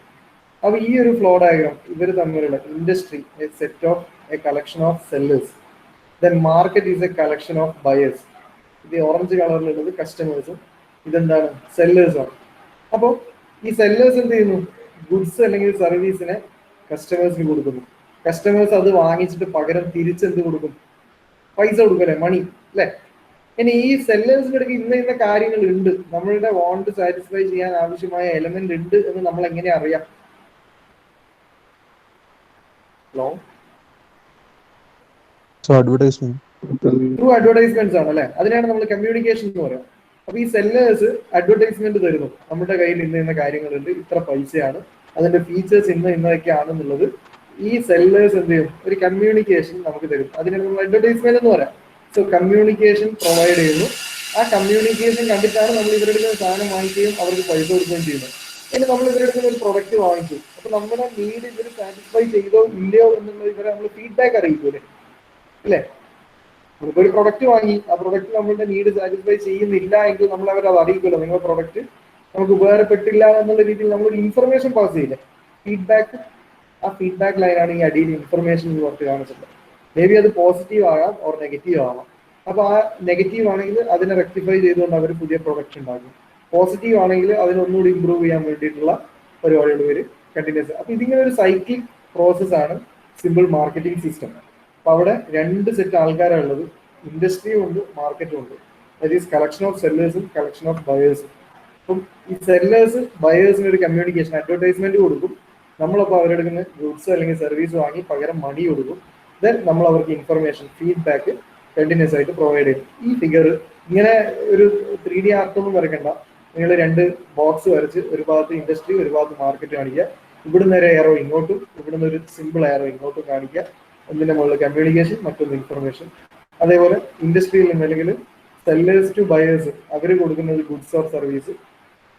അപ്പൊ ഈ ഒരു ഫ്ലോ ഡയഗ്രാം ഇവർ തമ്മിലുള്ള industry a set of a collection of sellers, then market is a collection of buyers. ഇത് ഓറഞ്ച് കളറിലുള്ളത് കസ്റ്റമേഴ്സും ഇതെന്താണ്, സെല്ലേഴ്സുമാണ്. അപ്പോൾ ഈ സെല്ലേഴ്സ് എന്ത് ചെയ്യുന്നു, ഗുഡ്സ് അല്ലെങ്കിൽ സർവീസിനെ കസ്റ്റമേഴ്സിന് കൊടുക്കുന്നു. കസ്റ്റമേഴ്സ് അത് വാങ്ങിച്ചിട്ട് പകരം തിരിച്ചെന്ത് കൊടുക്കും, പൈസ കൊടുക്കും അല്ലെ, മണി അല്ലെ. ഇനി ഈ സെല്ലേഴ്സിന്റെ ഇടയ്ക്ക് ഇന്ന കാര്യങ്ങൾ ഉണ്ട്, നമ്മളുടെ വാണ്ട് സാറ്റിസ്ഫൈ ചെയ്യാൻ ആവശ്യമായ എലമെന്റ് ഉണ്ട് എന്ന് നമ്മൾ എങ്ങനെ അറിയാം? ത്രൂ അഡ്വർടൈസ്മെന്റ്സ് ആണ് അല്ലെ. അതിനാണ് നമ്മൾ കമ്മ്യൂണിക്കേഷൻ എന്ന് പറയാം. അപ്പൊ ഈ സെല്ലേഴ്സ് അഡ്വർടൈസ്മെന്റ് തരുന്നു, നമ്മുടെ കയ്യിൽ ഇന്ന കാര്യങ്ങളുണ്ട്, ഇത്ര പൈസയാണ്, അതിന്റെ ഫീച്ചേഴ്സ് ഇന്നതൊക്കെയാണെന്നുള്ളത് ഈ സെല്ലേഴ്സ് എന്ത് ചെയ്യും, ഒരു കമ്മ്യൂണിക്കേഷൻ നമുക്ക് തരും. അതിനാണ് നമ്മൾ അഡ്വർടൈസ്മെന്റ് എന്ന് പറയാം. സോ കമ്മ്യൂണിക്കേഷൻ പ്രൊവൈഡ് ചെയ്യുന്നു. ആ കമ്മ്യൂണിക്കേഷൻ കണ്ടിട്ടാണ് നമ്മൾ ഇവരുടെ സാധനം വാങ്ങിക്കുകയും അവർക്ക് പൈസ കൊടുക്കുകയും ചെയ്യുന്നത്. ഇനി നമ്മൾ ഇവരുടെ ഒരു പ്രൊഡക്റ്റ് വാങ്ങിച്ചു, അപ്പൊ നമ്മുടെ നീഡ് ഇവർ സാറ്റിസ്ഫൈ ചെയ്തോ ഇല്ലയോ എന്നുള്ളത് ഇവരെ നമ്മൾ ഫീഡ്ബാക്ക് അറിയിക്കൂലേ അല്ലേ. നമ്മളിപ്പോൾ ഒരു പ്രൊഡക്റ്റ് വാങ്ങി, ആ പ്രൊഡക്റ്റ് നമ്മളുടെ നീഡ് സാറ്റിസ്ഫൈ ചെയ്യുന്നില്ല എങ്കിൽ നമ്മൾ അവരെ അത് അറിയിക്കുമല്ലോ, നിങ്ങളുടെ പ്രൊഡക്റ്റ് നമുക്ക് ഉപകാരപ്പെട്ടില്ല എന്നുള്ള രീതിയിൽ നമ്മളൊരു ഇൻഫർമേഷൻ പാസ് ചെയ്യില്ലേ, ഫീഡ്ബാക്ക്. ആ ഫീഡ്ബാക്ക് ലൈനാണ് ഈ അടിയിൽ ഇൻഫർമേഷൻ എന്ന് പറഞ്ഞ് കാണിച്ചിട്ടുള്ളത്. മേ ബി അത് പോസിറ്റീവ് ആകാം ഓർ നെഗറ്റീവ് ആവാം. അപ്പൊ ആ നെഗറ്റീവ് ആണെങ്കിൽ അതിനെ റെക്ടിഫൈ ചെയ്തുകൊണ്ട് അവർ പുതിയ പ്രൊഡക്റ്റ് ഉണ്ടാക്കും. പോസിറ്റീവ് ആണെങ്കിൽ അതിനൊന്നുകൂടി ഇമ്പ്രൂവ് ചെയ്യാൻ വേണ്ടിയിട്ടുള്ള പരിപാടികൾ വരും കണ്ടിന്യൂസ്. അപ്പൊ ഇതിങ്ങനെ ഒരു സൈക്ലിക് പ്രോസസ് ആണ് സിമ്പിൾ മാർക്കറ്റിംഗ് സിസ്റ്റം. അപ്പൊ അവിടെ രണ്ട് സെറ്റ് ആൾക്കാരാണ് ഉള്ളത്, ഇൻഡസ്ട്രിയും ഉണ്ട് മാർക്കറ്റും ഉണ്ട്. ദാറ്റ് ഈസ് കളക്ഷൻ ഓഫ് സെല്ലേഴ്സും കളക്ഷൻ ഓഫ് ബയേഴ്സും. അപ്പം ഈ സെല്ലേഴ്സ് ബയേഴ്സിന് ഒരു കമ്മ്യൂണിക്കേഷൻ അഡ്വർടൈസ്മെന്റ് കൊടുക്കും. നമ്മളപ്പോൾ അവരുടെ നിന്ന് ഗുഡ്സ് അല്ലെങ്കിൽ സർവീസ് വാങ്ങി പകരം മണി കൊടുക്കും. ദെൻ നമ്മൾ അവർക്ക് ഇൻഫർമേഷൻ ഫീഡ്ബാക്ക് കണ്ടിന്യൂസ് ആയിട്ട് പ്രൊവൈഡ് ചെയ്യും. ഈ ഫിഗർ ഇങ്ങനെ ഒരു 3D ആർട്ടൊന്നും വരയ്ക്കണ്ട. നിങ്ങൾ രണ്ട് ബോക്സ് വരച്ച് ഒരു ഭാഗത്ത് ഇൻഡസ്ട്രി ഒരു ഭാഗത്ത് മാർക്കറ്റ് കാണിക്കുക. ഇവിടുന്ന് ഒരു എയറോ ഇങ്ങോട്ടും ഇവിടുന്ന് ഒരു സിമ്പിൾ എയറോ ഇങ്ങോട്ടും കാണിക്കുക. ഒന്നിന്റെ മുകളിൽ കമ്മ്യൂണിക്കേഷൻ, മറ്റൊന്ന് ഇൻഫർമേഷൻ. അതേപോലെ ഇൻഡസ്ട്രിയിൽ നിന്ന് അല്ലെങ്കിൽ സെല്ലേഴ്സ് ടു ബയേഴ്സ് അവർ കൊടുക്കുന്നത് ഗുഡ്സ് ഓർ സർവീസ്,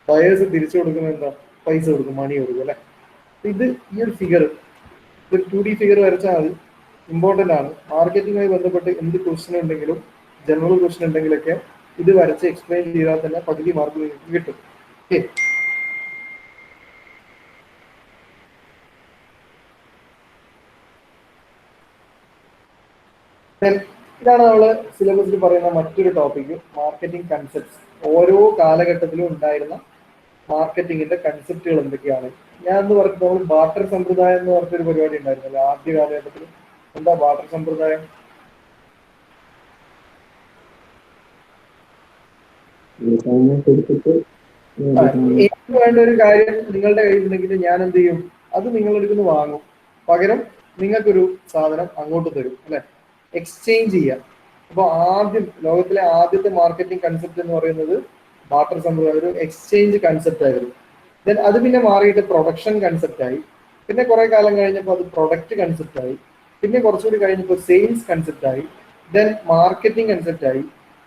ബയേഴ്സ് തിരിച്ചു കൊടുക്കുന്നത് എന്താ, പൈസ കൊടുക്കും, മണി കൊടുക്കും അല്ലെ. ഇത് ഈ ഒരു ഫിഗർ, ഒരു 2D ഫിഗർ വരച്ചാൽ മതി, ഇമ്പോർട്ടൻ്റ് ആണ്. മാർക്കറ്റിങ്ങുമായി ബന്ധപ്പെട്ട് എന്ത് ക്വസ്റ്റ്യൻ ഉണ്ടെങ്കിലും, ജനറൽ ക്വസ്റ്റ്യൻ ഉണ്ടെങ്കിലൊക്കെ ഇത് വരച്ച് എക്സ്പ്ലെയിൻ ചെയ്താൽ തന്നെ പകുതി മാർക്ക് നിങ്ങൾക്ക് കിട്ടും. ഓക്കെ, ഇതാണ് നമ്മൾ സിലബസിൽ പറയുന്ന മറ്റൊരു ടോപ്പിക്, മാർക്കറ്റിംഗ് കൺസെപ്റ്റ്സ്. ഓരോ കാലഘട്ടത്തിലും ഉണ്ടായിരുന്ന മാർക്കറ്റിങ്ങിന്റെ കൺസെപ്റ്റുകൾ എന്തൊക്കെയാണ്. ഞാൻ എന്ന് പറഞ്ഞത് നമ്മൾ ബാർട്ടർ സമ്പ്രദായം എന്ന് പറഞ്ഞൊരു പരിപാടി ഉണ്ടായിരുന്നല്ലോ ആദ്യ കാലഘട്ടത്തിൽ. എന്താ ബാർട്ടർ സമ്പ്രദായം? എനിക്ക് വേണ്ട ഒരു കാര്യം നിങ്ങളുടെ കയ്യിൽ ഉണ്ടെങ്കിൽ ഞാൻ എന്ത് ചെയ്യും, അത് നിങ്ങളുടെ അടുത്ത് വാങ്ങും, പകരം നിങ്ങൾക്കൊരു സാധനം അങ്ങോട്ട് തരും, അല്ലെ? എക്സ്ചേഞ്ച് ചെയ്യാം. അപ്പൊ ആദ്യം ലോകത്തിലെ ആദ്യത്തെ മാർക്കറ്റിംഗ് കൺസെപ്റ്റ് എന്ന് പറയുന്നത് ബാർട്ടർ സമ്പ്രദായം, ഒരു എക്സ്ചേഞ്ച് കൺസെപ്റ്റ് ആയിരുന്നു. ദെൻ അത് പിന്നെ മാറിയിട്ട് പ്രൊഡക്ഷൻ കൺസെപ്റ്റ് ആയി. പിന്നെ കുറെ കാലം കഴിഞ്ഞപ്പോൾ അത് പ്രൊഡക്റ്റ് കൺസെപ്റ്റ് ആയി. പിന്നെ കുറച്ചുകൂടി കഴിഞ്ഞപ്പോൾ സെയിൽസ് കൺസെപ്റ്റ് ആയി. ദെൻ മാർക്കറ്റിംഗ് കൺസെപ്റ്റ് ആയി.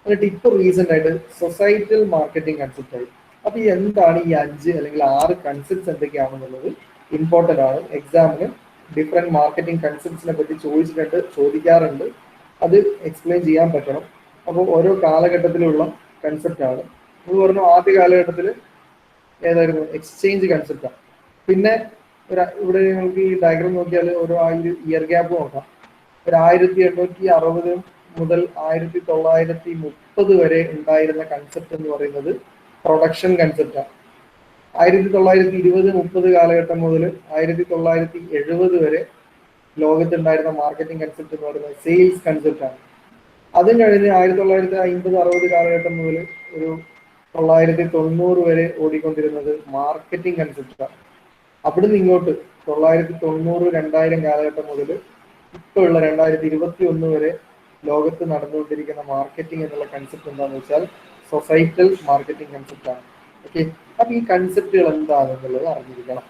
എന്നിട്ട് ഇപ്പോൾ റീസെന്റ് ആയിട്ട് സൊസൈറ്റൽ മാർക്കറ്റിംഗ് കൺസെപ്റ്റ് ആയി. അപ്പൊ ഈ എന്താണ് ഈ 5 അല്ലെങ്കിൽ 6 കൺസെപ്റ്റ്സ് എന്തൊക്കെയാണെന്നുള്ളത് ഇമ്പോർട്ടൻ്റ് ആണ്. എക്സാമിന് ഡിഫറെന്റ് മാർക്കറ്റിംഗ് കൺസെപ്റ്റ്സിനെ പറ്റി ചോദിക്കാറുണ്ട്. അത് എക്സ്പ്ലെയിൻ ചെയ്യാൻ പറ്റണം. അപ്പോൾ ഓരോ കാലഘട്ടത്തിലുള്ള കൺസെപ്റ്റ് ആണ്. നമ്മൾ പറഞ്ഞു ആദ്യ കാലഘട്ടത്തിൽ ഏതായിരുന്നു? എക്സ്ചേഞ്ച് കൺസെപ്റ്റാണ്. പിന്നെ ഇവിടെ നിങ്ങൾക്ക് ഈ ഡയഗ്രാം നോക്കിയാൽ ഓരോ ഇയർ ഗ്യാപ്പ് നോക്കാം. ഒരു 1860 മുതൽ 1930 വരെ ഉണ്ടായിരുന്ന കൺസെപ്റ്റ് എന്ന് പറയുന്നത് പ്രൊഡക്ഷൻ കൺസെപ്റ്റാണ്. 1920-30 കാലഘട്ടം മുതൽ 1970 വരെ ലോകത്തുണ്ടായിരുന്ന മാർക്കറ്റിംഗ് കൺസെപ്റ്റ് എന്ന് പറയുന്നത് സെയിൽസ് കൺസെപ്റ്റാണ്. അതും കഴിഞ്ഞ് 1950-60 കാലഘട്ടം മുതൽ ഒരു 1990 വരെ ഓടിക്കൊണ്ടിരുന്നത് മാർക്കറ്റിംഗ് കൺസെപ്റ്റാണ്. അവിടുന്ന് ഇങ്ങോട്ട് 1990-2000 കാലഘട്ടം മുതൽ ഇപ്പോൾ ഉള്ള 2021 വരെ ലോകത്ത് നടന്നുകൊണ്ടിരിക്കുന്ന മാർക്കറ്റിംഗ് എന്നുള്ള കൺസെപ്റ്റ് എന്താണെന്ന് വെച്ചാൽ സൊസൈറ്റൽ മാർക്കറ്റിംഗ് കൺസെപ്റ്റാണ്. ഓക്കെ, അപ്പൊ ഈ കൺസെപ്റ്റുകൾ എന്താണെന്നുള്ളത് അറിഞ്ഞിരിക്കണം.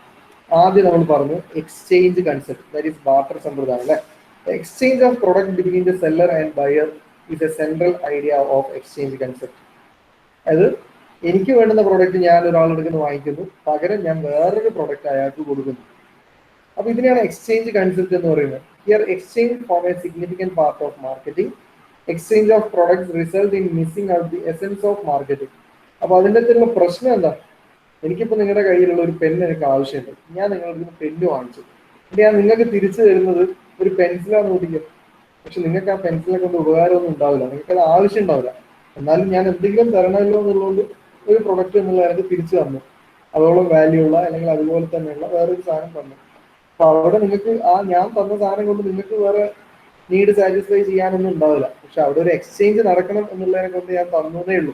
ആദ്യം നമ്മൾ പറഞ്ഞു exchange concept, that is barter സമ്പ്രദായം, അല്ലെ? Exchange of product between the seller and buyer is A central idea of exchange concept. അതായത് എനിക്ക് വേണ്ടുന്ന പ്രൊഡക്റ്റ് ഞാൻ ഒരാളുടെ വാങ്ങിക്കുന്നു, പകരം ഞാൻ വേറൊരു പ്രൊഡക്റ്റ് അയാൾക്ക് കൊടുക്കുന്നു. അപ്പൊ ഇതിനെയാണ് എക്സ്ചേഞ്ച് കൺസെപ്റ്റ് എന്ന് പറയുന്നത്. Here exchange form A significant part of marketing. Exchange of products result in missing out the essence of marketing. അപ്പൊ അതിൻ്റെ അകത്തുള്ള പ്രശ്നം എന്താ? എനിക്കിപ്പോൾ നിങ്ങളുടെ കയ്യിലുള്ള ഒരു പെൻ എനിക്ക് ആവശ്യമുണ്ട്, ഞാൻ നിങ്ങളുടെ പെന്ന് വാങ്ങിച്ചു, ഞാൻ നിങ്ങൾക്ക് തിരിച്ചു തരുന്നത് ഒരു പെൻസിലാന്ന് കൂട്ടിക്കും. പക്ഷെ നിങ്ങൾക്ക് ആ പെൻസിലെ കൊണ്ട് ഉപകാരമൊന്നും ഉണ്ടാവില്ല, നിങ്ങൾക്ക് അത് ആവശ്യം ഉണ്ടാവില്ല. എന്നാലും ഞാൻ എന്തെങ്കിലും തരണമല്ലോ എന്നുള്ളതുകൊണ്ട് ഒരു പ്രൊഡക്റ്റ് എന്നുള്ള എനിക്ക് തിരിച്ചു തന്നു, അതോളം വാല്യൂ ഉള്ള അല്ലെങ്കിൽ അതുപോലെ തന്നെയുള്ള വേറൊരു സാധനം തന്നു. അപ്പൊ അവിടെ നിങ്ങൾക്ക് ആ ഞാൻ തന്ന സാധനം കൊണ്ട് നിങ്ങൾക്ക് വേറെ നീഡ് സാറ്റിസ്ഫൈ ചെയ്യാനൊന്നും ഉണ്ടാവില്ല. പക്ഷെ അവിടെ ഒരു എക്സ്ചേഞ്ച് നടക്കണം എന്നുള്ളതിനെ കൊണ്ട് ഞാൻ തന്നതേ ഉള്ളൂ.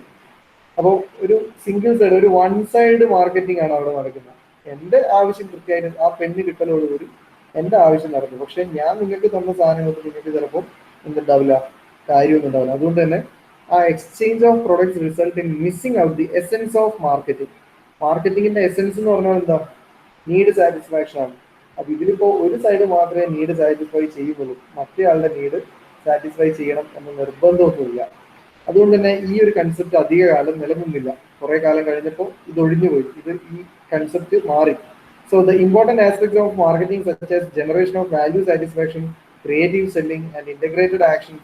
അപ്പോൾ ഒരു സിംഗിൾ സൈഡ്, ഒരു വൺ സൈഡ് മാർക്കറ്റിംഗ് ആണ് അവിടെ നടക്കുന്നത്. എൻ്റെ ആവശ്യം കൃത്യമായിട്ട് ആ പെണ്ണ് കിട്ടലോടുകൂടി എൻ്റെ ആവശ്യം നടക്കും. പക്ഷെ ഞാൻ നിങ്ങൾക്ക് തന്ന സാധനം കൊണ്ട് നിങ്ങൾക്ക് ചിലപ്പോൾ എന്തുണ്ടാവില്ല, കാര്യമൊന്നും ഉണ്ടാവില്ല. അതുകൊണ്ട് തന്നെ ആ exchange of products result in missing out the essence of marketing. മാർക്കറ്റിംഗിന്റെ എസെൻസ് എന്ന് പറഞ്ഞാൽ എന്താ? നീഡ് സാറ്റിസ്ഫാക്ഷൻ ആണ്. അപ്പൊ ഇതിലിപ്പോ ഒരു സൈഡ് മാത്രമേ നീഡ് സാറ്റിസ്ഫൈ ചെയ്യുന്നുള്ളൂ, മറ്റേ ആളുടെ നീഡ് സാറ്റിസ്ഫൈ ചെയ്യണം എന്ന നിർബന്ധമൊന്നുമില്ല. അതുകൊണ്ട് തന്നെ ഈ ഒരു കൺസെപ്റ്റ് അധിക കാലം നിലനിന്നില്ല. കുറെ കാലം കഴിഞ്ഞപ്പോൾ ഇത് ഒഴിഞ്ഞുപോയി, ഈ കൺസെപ്റ്റ് മാറി. So the important aspects of marketing such as generation of value satisfaction, creative selling and integrated action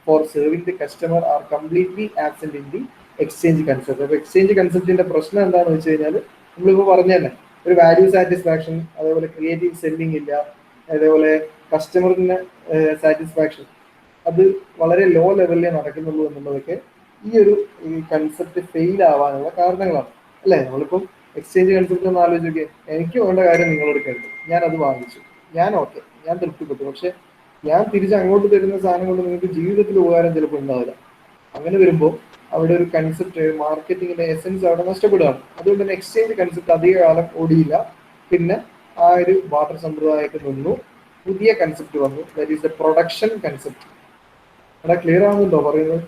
for serving the customer are completely absent in the exchange concept. അപ്പൊ എക്സ്ചേഞ്ച് കൺസെപ്റ്റിന്റെ പ്രശ്നം എന്താണെന്ന് വെച്ച് കഴിഞ്ഞാൽ നമ്മളിപ്പോൾ പറഞ്ഞു തന്നെ, ഒരു വാല്യൂ സാറ്റിസ്ഫാക്ഷൻ, അതേപോലെ ക്രിയേറ്റീവ് സെല്ലിംഗ് ഇല്ല, അതേപോലെ കസ്റ്റമറിന് സാറ്റിസ്ഫാക്ഷൻ അത് വളരെ ലോ ലെവലിലേ നടക്കുന്നുള്ളൂ എന്നുള്ളതൊക്കെ ഈ കൺസെപ്റ്റ് ഫെയിൽ ആവാനുള്ള കാരണങ്ങളാണ്, അല്ലേ? നമ്മളിപ്പം എക്സ്ചേഞ്ച് കൺസെപ്റ്റ് ഒന്ന് ആലോചിച്ച് നോക്കിയാൽ, എനിക്ക് വേണ്ട കാര്യം നിങ്ങളെടുക്കരുത്, ഞാൻ അത് വാങ്ങിച്ചു, ഞാൻ ഓക്കെ, ഞാൻ തൃപ്തിപ്പെട്ടു. പക്ഷെ ഞാൻ തിരിച്ച് അങ്ങോട്ട് തരുന്ന സാധനം കൊണ്ട് നിങ്ങൾക്ക് ജീവിതത്തിൽ ഉപകാരം ചിലപ്പോൾ ഉണ്ടാവില്ല. അങ്ങനെ വരുമ്പോൾ അവിടെ ഒരു കൺസെപ്റ്റ്, മാർക്കറ്റിംഗിന്റെ എസെൻസ് അവിടെ നഷ്ടപ്പെടുകയാണ്. അതുകൊണ്ട് തന്നെ എക്സ്ചേഞ്ച് കൺസെപ്റ്റ് അധിക കാലം ഓടിയില്ല. പിന്നെ ആ ഒരു ബാർട്ടർ സമ്പ്രദായത്തിൽ നിന്നു പുതിയ കൺസെപ്റ്റ് വന്നു, that is the production concept. അവിടെ ക്ലിയർ ആവുന്നുണ്ടോ പറയുന്നത്?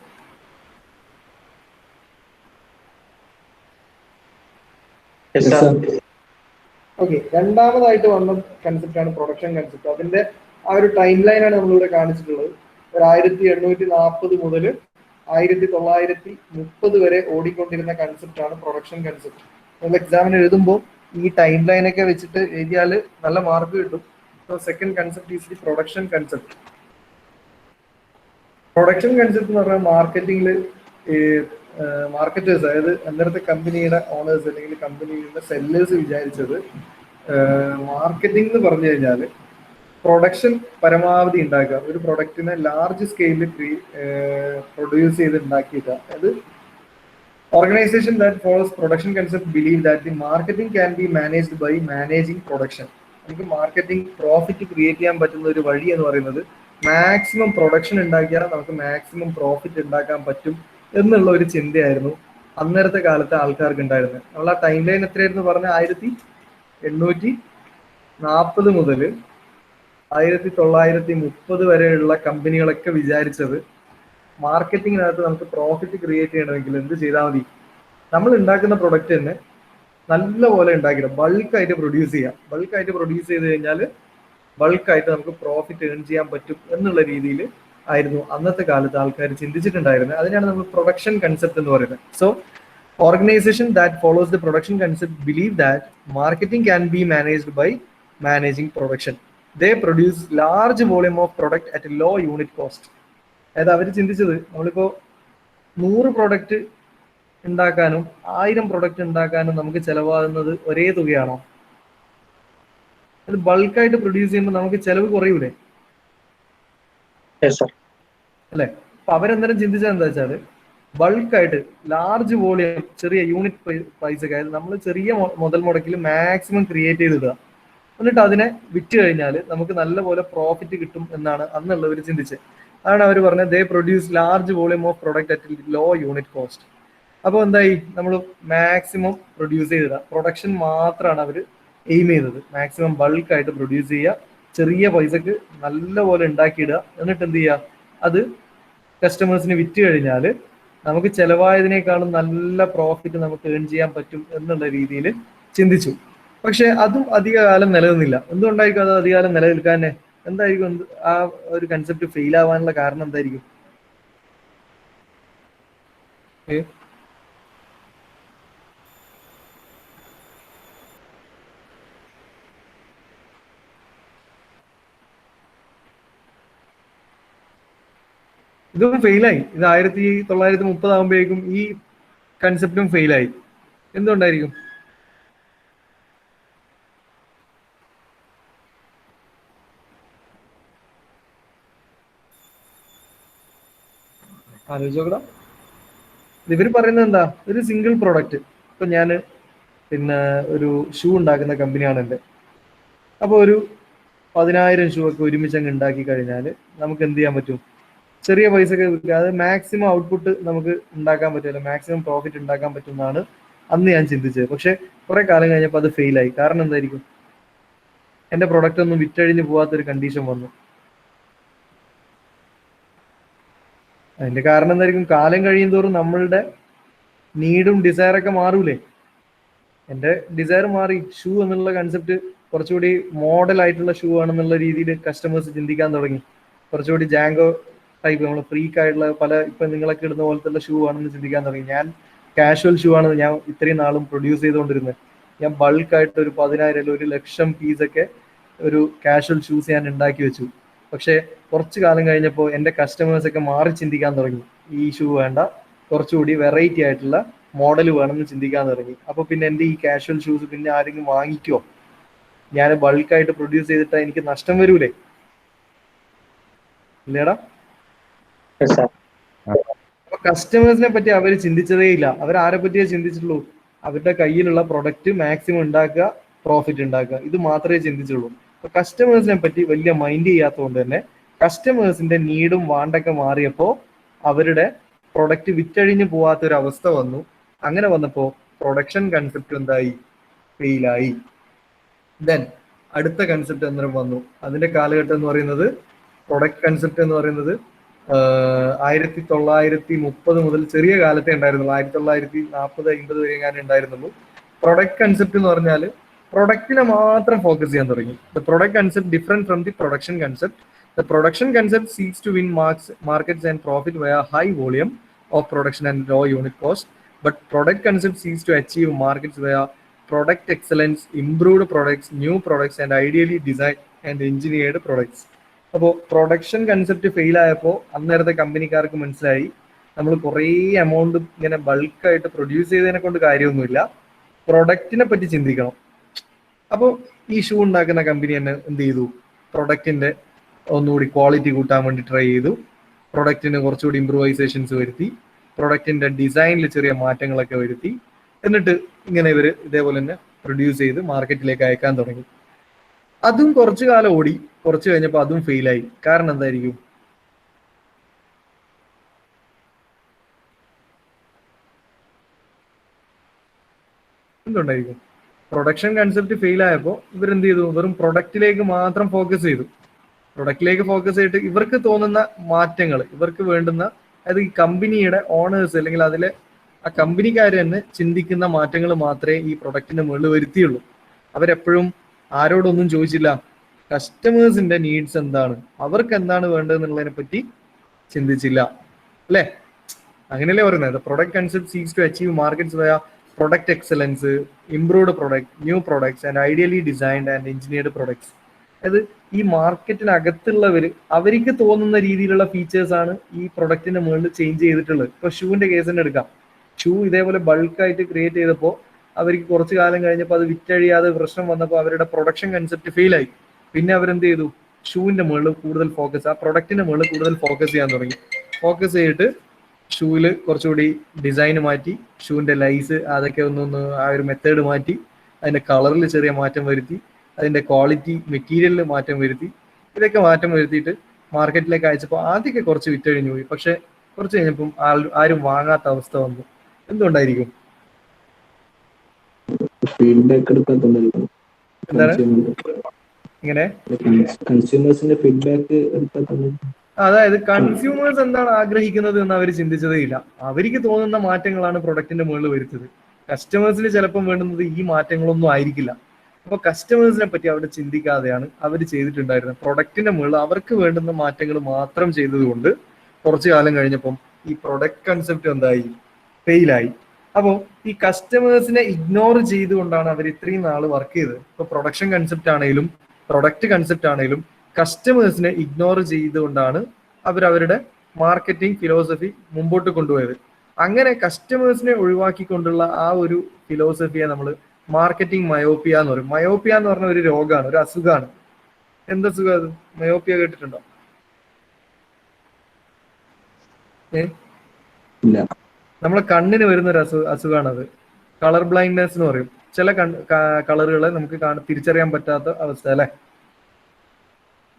ഓക്കെ, രണ്ടാമതായിട്ട് വന്ന കൺസെപ്റ്റ് ആണ് പ്രൊഡക്ഷൻ കൺസെപ്റ്റ്. അതിന്റെ ആ ഒരു ടൈം ലൈനാണ് നമ്മളിവിടെ കാണിച്ചിട്ടുള്ളത്. ഒരു 1840 മുതൽ 1930 വരെ ഓടിക്കൊണ്ടിരുന്ന കൺസെപ്റ്റ് ആണ് പ്രൊഡക്ഷൻ കൺസെപ്റ്റ്. നമ്മൾ എക്സാമിന് എഴുതുമ്പോൾ ഈ ടൈം ലൈനൊക്കെ വെച്ചിട്ട് എഴുതിയാൽ നല്ല മാർക്ക് കിട്ടും. So second concept is the production concept. Production concept എന്ന് പറഞ്ഞാൽ മാർക്കറ്റിംഗിൽ മാർക്കറ്റേഴ്സ്, അതായത് അന്നേരത്തെ കമ്പനിയുടെ ഓണേഴ്സ് അല്ലെങ്കിൽ കമ്പനിയുടെ സെല്ലേഴ്സ് വിചാരിച്ചത് മാർക്കറ്റിംഗ് എന്ന് പറഞ്ഞു കഴിഞ്ഞാൽ പ്രൊഡക്ഷൻ പരമാവധി ഉണ്ടാക്കുക, ഒരു പ്രൊഡക്റ്റിനെ ലാർജ് സ്കെയിലിൽ പ്രൊഡ്യൂസ് ചെയ്ത് ഉണ്ടാക്കിയിട്ട്. അതായത് organisation that follows production concept believe that the marketing can be managed by managing production. നമുക്ക് മാർക്കറ്റിംഗ് പ്രോഫിറ്റ് ക്രിയേറ്റ് ചെയ്യാൻ പറ്റുന്ന ഒരു വഴി എന്ന് പറയുന്നത് മാക്സിമം പ്രൊഡക്ഷൻ ഉണ്ടാക്കിയാൽ നമുക്ക് മാക്സിമം പ്രോഫിറ്റ് ഉണ്ടാക്കാൻ പറ്റും എന്നുള്ള ഒരു ചിന്തയായിരുന്നു അന്നേരത്തെ കാലത്തെ ആൾക്കാർക്ക് ഉണ്ടായിരുന്നത്. നമ്മൾ ആ ടൈം ലൈൻ എത്രയായിരുന്നു പറഞ്ഞ 1840 മുതൽ 1930 വരെയുള്ള കമ്പനികളൊക്കെ വിചാരിച്ചത് മാർക്കറ്റിങ്ങിനകത്ത് നമുക്ക് പ്രോഫിറ്റ് ക്രിയേറ്റ് ചെയ്യണമെങ്കിൽ എന്ത് ചെയ്താൽ മതി, നമ്മൾ ഉണ്ടാക്കുന്ന പ്രൊഡക്റ്റ് തന്നെ നല്ല പോലെ ഉണ്ടാക്കിയിട്ട് ബൾക്കായിട്ട് പ്രൊഡ്യൂസ് ചെയ്യാം. ബൾക്കായിട്ട് പ്രൊഡ്യൂസ് ചെയ്ത് കഴിഞ്ഞാൽ ബൾക്കായിട്ട് നമുക്ക് പ്രോഫിറ്റ് ഏൺ ചെയ്യാൻ പറ്റും എന്നുള്ള രീതിയിൽ ആയിരുന്നു അന്നത്തെ കാലത്ത് ആൾക്കാർ ചിന്തിച്ചിട്ടുണ്ടായിരുന്നത്. അതിനാണ് നമ്മൾ പ്രൊഡക്ഷൻ കൺസെപ്റ്റ് എന്ന് പറയുന്നത്. So organisation that follows the production concept believe that marketing can be managed by managing production. They produce large volume of product at low unit cost. അതായത് അവർ ചിന്തിച്ചത് നമ്മളിപ്പോൾ 100 പ്രൊഡക്റ്റ് ഉണ്ടാക്കാനും 1000 പ്രൊഡക്റ്റ് ഉണ്ടാക്കാനും നമുക്ക് ചിലവാകുന്നത് ഒരേ തുകയാണോ? അത് ബൾക്കായിട്ട് പ്രൊഡ്യൂസ് ചെയ്യുമ്പോൾ നമുക്ക് ചിലവ് കുറയൂലേ? അല്ലെ? അപ്പൊ അവരെന്തരം ചിന്തിച്ചത് എന്താ വെച്ചാൽ ബൾക്കായിട്ട് ലാർജ് വോളിയം ചെറിയ യൂണിറ്റ് പ്രൈസ്, അതായത് നമ്മൾ ചെറിയ മുതൽ മുടക്കിൽ മാക്സിമം ക്രിയേറ്റ് ചെയ്തിടുക, എന്നിട്ട് അതിനെ വിറ്റ് കഴിഞ്ഞാൽ നമുക്ക് നല്ലപോലെ പ്രോഫിറ്റ് കിട്ടും എന്നാണ് അന്നുള്ളവർ ചിന്തിച്ചത്. അതാണ് അവർ പറഞ്ഞത് they produce large volume of product at low unit cost. അപ്പോൾ എന്തായി, നമ്മൾ മാക്സിമം പ്രൊഡ്യൂസ് ചെയ്തിടുക, പ്രൊഡക്ഷൻ മാത്രമാണ് അവർ എയിം ചെയ്തത്. മാക്സിമം ബൾക്കായിട്ട് പ്രൊഡ്യൂസ് ചെയ്യുക, ചെറിയ പൈസക്ക് നല്ലപോലെ ഉണ്ടാക്കിയിടുക, എന്നിട്ട് എന്ത് ചെയ്യുക, അത് കസ്റ്റമേഴ്സിന് വിറ്റ് കഴിഞ്ഞാൽ നമുക്ക് ചിലവായതിനേക്കാളും നല്ല പ്രോഫിറ്റ് നമുക്ക് ഏൺ ചെയ്യാൻ പറ്റും എന്നുള്ള രീതിയിൽ ചിന്തിച്ചു. പക്ഷെ അതും അധികകാലം നിലനിന്നില്ല. എന്തുകൊണ്ടായിരിക്കും അത് അധികകാലം നിലനിൽക്കാൻ? എന്തായിരിക്കും ആ ഒരു കൺസെപ്റ്റ് ഫെയിൽ ആവാനുള്ള കാരണം എന്തായിരിക്കും? ഇതും ഫെയിലായി. ഇത് 1930 ആകുമ്പോഴേക്കും ഈ കൺസെപ്റ്റും ഫെയിലായി. എന്തുകൊണ്ടായിരിക്കും? ആലോചിച്ചോക്കടാ. ഇവർ പറയുന്നത് എന്താ, ഒരു സിംഗിൾ പ്രോഡക്റ്റ്. ഇപ്പൊ ഞാൻ ഒരു ഷൂ ഉണ്ടാക്കുന്ന കമ്പനിയാണ് എൻ്റെ. അപ്പോൾ ഒരു 10,000 ഷൂ ഒക്കെ ഒരുമിച്ച് അങ്ങ് ഉണ്ടാക്കി കഴിഞ്ഞാൽ നമുക്ക് എന്ത് ചെയ്യാൻ പറ്റും? ചെറിയ പൈസക്ക് വിൽക്കുക. അത് മാക്സിമം ഔട്ട്പുട്ട് നമുക്ക് ഉണ്ടാക്കാൻ പറ്റില്ല, മാക്സിമം പ്രോഫിറ്റ് ഉണ്ടാക്കാൻ പറ്റും എന്നാണ് അന്ന് ഞാൻ ചിന്തിച്ചത്. പക്ഷെ കുറെ കാലം കഴിഞ്ഞപ്പോൾ അത് ഫെയിലായി. കാരണം എന്തായിരിക്കും? എൻ്റെ പ്രൊഡക്റ്റ് ഒന്നും വിറ്റഴിഞ്ഞ് പോകാത്തൊരു കണ്ടീഷൻ വന്നു. അതിന്റെ കാരണം എന്തായിരിക്കും? കാലം കഴിയും തോറും നമ്മളുടെ നീഡും ഡിസയറൊക്കെ മാറൂലേ? എൻ്റെ ഡിസയർ മാറി. ഷൂ എന്നുള്ള കൺസെപ്റ്റ് കുറച്ചുകൂടി മോഡൽ ആയിട്ടുള്ള ഷൂ ആണെന്നുള്ള രീതിയിൽ കസ്റ്റമേഴ്സ് ചിന്തിക്കാൻ തുടങ്ങി. കുറച്ചുകൂടി ജാങ്കോ ടൈപ്പ്, നമ്മൾ ഫ്രീക്ക് ആയിട്ടുള്ള പല ഇപ്പൊ നിങ്ങളൊക്കെ ഇടുന്ന പോലത്തെ ഷൂ ആണെന്ന് ചിന്തിക്കാൻ തുടങ്ങി. ഞാൻ കാഷ്വൽ ഷൂ ആണെന്ന് ഞാൻ ഇത്രയും നാളും പ്രൊഡ്യൂസ് ചെയ്തുകൊണ്ടിരുന്നത്. ഞാൻ ബൾക്കായിട്ട് ഒരു 10,000 1,00,000 പീസൊക്കെ ഒരു കാഷ്വൽ ഷൂസ് ഞാൻ ഉണ്ടാക്കി വെച്ചു. പക്ഷെ കുറച്ച് കാലം കഴിഞ്ഞപ്പോൾ എൻ്റെ കസ്റ്റമേഴ്സ് ഒക്കെ മാറി ചിന്തിക്കാൻ തുടങ്ങി. ഈ ഷൂ വേണ്ട, കുറച്ചുകൂടി വെറൈറ്റി ആയിട്ടുള്ള മോഡൽ വേണമെന്ന് ചിന്തിക്കാൻ തുടങ്ങി. അപ്പോൾ പിന്നെ എൻ്റെ ഈ കാഷ്വൽ ഷൂസ് പിന്നെ ആരെങ്കിലും വാങ്ങിക്കുമോ? ഞാൻ ബൾക്കായിട്ട് പ്രൊഡ്യൂസ് ചെയ്തിട്ട് എനിക്ക് നഷ്ടം വരൂലേ? ഇല്ലേടാ? അപ്പൊ കസ്റ്റമേഴ്സിനെ പറ്റി അവർ ചിന്തിച്ചതേ ഇല്ല. അവരാരെ പറ്റിയേ ചിന്തിച്ചിട്ടുള്ളൂ? അവരുടെ കയ്യിലുള്ള പ്രൊഡക്റ്റ് മാക്സിമം ഉണ്ടാക്കുക, പ്രോഫിറ്റ് ഉണ്ടാക്കുക, ഇത് മാത്രമേ ചിന്തിച്ചുള്ളൂ. അപ്പൊ കസ്റ്റമേഴ്സിനെ പറ്റി വലിയ മൈൻഡ് ചെയ്യാത്തതുകൊണ്ട് തന്നെ കസ്റ്റമേഴ്സിന്റെ നീഡും വാണ്ടൊക്കെ മാറിയപ്പോൾ അവരുടെ പ്രൊഡക്റ്റ് വിറ്റഴിഞ്ഞു പോവാത്തൊരു അവസ്ഥ വന്നു. അങ്ങനെ വന്നപ്പോ പ്രൊഡക്ഷൻ കൺസെപ്റ്റ് എന്തായി? ഫെയിലായി. ദെൻ അടുത്ത കൺസെപ്റ്റ് അന്നേരം വന്നു. അതിന്റെ കാലഘട്ടം എന്ന് പറയുന്നത് പ്രൊഡക്റ്റ് കൺസെപ്റ്റ് എന്ന് പറയുന്നത് 1930 മുതൽ ചെറിയ കാലത്തെ ഉണ്ടായിരുന്നുള്ളൂ. 1940-50 വരെ ഞാൻ ഉണ്ടായിരുന്നുള്ളൂ. പ്രൊഡക്റ്റ് കൺസെപ്റ്റ് എന്ന് പറഞ്ഞാൽ പ്രൊഡക്റ്റിനെ മാത്രം ഫോക്കസ് ചെയ്യാൻ തുടങ്ങി. The product concept different from the production concept. The production concept seeks to win markets and profit via high volume of production and low unit cost. But product concept seeks to achieve markets via product excellence, improved products, new products, and ideally designed and engineered products. അപ്പോൾ പ്രൊഡക്ഷൻ കൺസെപ്റ്റ് ഫെയിൽ ആയപ്പോൾ അന്നേരത്തെ കമ്പനിക്കാർക്ക് മനസ്സിലായി നമ്മൾ കുറേ എമൗണ്ട് ഇങ്ങനെ ബൾക്കായിട്ട് പ്രൊഡ്യൂസ് ചെയ്തതിനെ കൊണ്ട് കാര്യമൊന്നുമില്ല, പ്രൊഡക്റ്റിനെ പറ്റി ചിന്തിക്കണം. അപ്പോൾ ഈ ഷൂ ഉണ്ടാക്കുന്ന കമ്പനി തന്നെ എന്ത് ചെയ്തു, പ്രൊഡക്റ്റിന്റെ ഒന്നുകൂടി ക്വാളിറ്റി കൂട്ടാൻ വേണ്ടി ട്രൈ ചെയ്തു, പ്രൊഡക്റ്റിന് കുറച്ചുകൂടി ഇംപ്രൂവൈസേഷൻസ് വരുത്തി, പ്രൊഡക്റ്റിന്റെ ഡിസൈനിൽ ചെറിയ മാറ്റങ്ങളൊക്കെ വരുത്തി, എന്നിട്ട് ഇങ്ങനെ ഇവർ ഇതേപോലെ തന്നെ പ്രൊഡ്യൂസ് ചെയ്ത് മാർക്കറ്റിലേക്ക് അയക്കാൻ തുടങ്ങി. അതും കുറച്ചു കാലം ഓടി, കുറച്ച് കഴിഞ്ഞപ്പോൾ അതും ഫെയിലായി. കാരണം എന്തായിരിക്കും? എന്തുണ്ടായിരിക്കും? പ്രൊഡക്ഷൻ കൺസെപ്റ്റ് ഫെയിൽ ആയപ്പോൾ ഇവരെന്ത് ചെയ്തു, വെറും പ്രൊഡക്റ്റിലേക്ക് മാത്രം ഫോക്കസ് ചെയ്തു. പ്രൊഡക്റ്റിലേക്ക് ഫോക്കസ് ചെയ്തിട്ട് ഇവർക്ക് തോന്നുന്ന മാറ്റങ്ങൾ, ഇവർക്ക് വേണ്ടുന്ന, അതായത് ഈ കമ്പനിയുടെ ഓണേഴ്സ് അല്ലെങ്കിൽ അതിലെ ആ കമ്പനിക്കാർ തന്നെ ചിന്തിക്കുന്ന മാറ്റങ്ങൾ മാത്രമേ ഈ പ്രൊഡക്റ്റിന്റെ മുകളിൽ വരുത്തിയുള്ളൂ. അവരെപ്പോഴും ആരോടൊന്നും ചോദിച്ചില്ല, കസ്റ്റമേഴ്സിന്റെ നീഡ്സ് എന്താണ്, അവർക്ക് എന്താണ് വേണ്ടതെന്നുള്ളതിനെ പറ്റി ചിന്തിച്ചില്ല, അല്ലേ? അങ്ങനെയല്ലേ പറയുന്നത്? Product concept seeks to achieve markets via product excellence, improved product, new products and ideally designed and engineered products. അതായത് ഈ മാർക്കറ്റിനകത്തുള്ളവർ അവർക്ക് തോന്നുന്ന രീതിയിലുള്ള ഫീച്ചേഴ്സ് ആണ് ഈ പ്രൊഡക്റ്റിന്റെ മുകളിൽ ചേഞ്ച് ചെയ്തിട്ടുള്ളത്. ഇപ്പൊ ഷൂവിന്റെ കേസ് തന്നെ എടുക്കാം. ഷൂ ഇതേപോലെ ബൾക്കായിട്ട് ക്രിയേറ്റ് ചെയ്തപ്പോൾ അവർക്ക് കുറച്ച് കാലം കഴിഞ്ഞപ്പോൾ അത് വിറ്റഴിയാതെ പ്രശ്നം വന്നപ്പോൾ അവരുടെ പ്രൊഡക്ഷൻ കൺസെപ്റ്റ് ഫെയിലായി. പിന്നെ അവരെന്ത് ചെയ്തു, ഷൂവിന്റെ മുകളിൽ കൂടുതൽ ഫോക്കസ്, ആ പ്രൊഡക്റ്റിന്റെ മുകളിൽ കൂടുതൽ ഫോക്കസ് ചെയ്യാൻ തുടങ്ങി. ഫോക്കസ് ചെയ്തിട്ട് ഷൂവിൽ കുറച്ചുകൂടി ഡിസൈൻ മാറ്റി, ഷൂവിന്റെ ലൈസ് അതൊക്കെ ഒന്നൊന്ന് ആ ഒരു മെത്തേഡ് മാറ്റി, അതിന്റെ കളറിൽ ചെറിയ മാറ്റം വരുത്തി, അതിന്റെ ക്വാളിറ്റി മെറ്റീരിയലിൽ മാറ്റം വരുത്തി, ഇതൊക്കെ മാറ്റം വരുത്തിയിട്ട് മാർക്കറ്റിലേക്ക് അയച്ചപ്പോൾ ആദ്യമൊക്കെ കുറച്ച് വിറ്റഴിഞ്ഞു പോയി. പക്ഷെ കുറച്ച് കഴിഞ്ഞപ്പം ആരും വാങ്ങാത്ത അവസ്ഥ വന്നു. എന്തുകൊണ്ടായിരിക്കും? ഫീഡ്ബാക്ക് എടുക്കാത്തതുകൊണ്ടായിരിക്കും. എന്താണ് ഇങ്ങനെ? കൺസ്യൂമേഴ്സിന്റെ ഫീഡ്ബാക്ക് എടുക്കാത്തത്. അതായത് കൺസ്യൂമേഴ്സ് എന്താണ് ആഗ്രഹിക്കുന്നത് എന്ന് അവർ ചിന്തിച്ചതേ ഇല്ല. അവർക്ക് തോന്നുന്ന മാറ്റങ്ങളാണ് പ്രൊഡക്റ്റിന്റെ മുകളിൽ വരുത്തത്. കസ്റ്റമേഴ്സിന് ചിലപ്പം വേണ്ടുന്നത് ഈ മാറ്റങ്ങളൊന്നും ആയിരിക്കില്ല. അപ്പൊ കസ്റ്റമേഴ്സിനെ പറ്റി അവിടെ ചിന്തിക്കാതെയാണ് അവർ ചെയ്തിട്ടുണ്ടായിരുന്നത്. പ്രൊഡക്റ്റിന്റെ മുകളിൽ അവർക്ക് വേണ്ടുന്ന മാറ്റങ്ങൾ മാത്രം ചെയ്തതുകൊണ്ട് കുറച്ചു കാലം കഴിഞ്ഞപ്പം ഈ പ്രൊഡക്റ്റ് കൺസെപ്റ്റ് എന്തായി, ഫെയിലായി. അപ്പോൾ ഈ കസ്റ്റമേഴ്സിനെ ഇഗ്നോർ ചെയ്തുകൊണ്ടാണ് അവർ ഇത്രയും നാള് വർക്ക് ചെയ്തത്. ഇപ്പൊ പ്രൊഡക്ഷൻ കൺസെപ്റ്റ് ആണെങ്കിലും പ്രൊഡക്റ്റ് കൺസെപ്റ്റ് ആണെങ്കിലും കസ്റ്റമേഴ്സിനെ ഇഗ്നോർ ചെയ്തുകൊണ്ടാണ് അവരുടെ മാർക്കറ്റിംഗ് ഫിലോസഫി മുമ്പോട്ട് കൊണ്ടുപോയത്. അങ്ങനെ കസ്റ്റമേഴ്സിനെ ഒഴിവാക്കിക്കൊണ്ടുള്ള ആ ഒരു ഫിലോസഫിയെ നമ്മൾ മാർക്കറ്റിംഗ് മയോപ്പിയ എന്ന് പറയും. മയോപ്പിയ എന്ന് പറഞ്ഞ ഒരു രോഗമാണ്, ഒരു അസുഖമാണ്. എന്താ അസുഖം അത്? മയോപ്പിയ കേട്ടിട്ടുണ്ടോ? നമ്മളെ കണ്ണിന് വരുന്ന ഒരു അസുഖമാണ് അത്. കളർ ബ്ലൈൻഡ്നെസ് എന്ന് പറയും. ചില കളറുകളെ നമുക്ക് തിരിച്ചറിയാൻ പറ്റാത്ത അവസ്ഥ, അല്ലെ?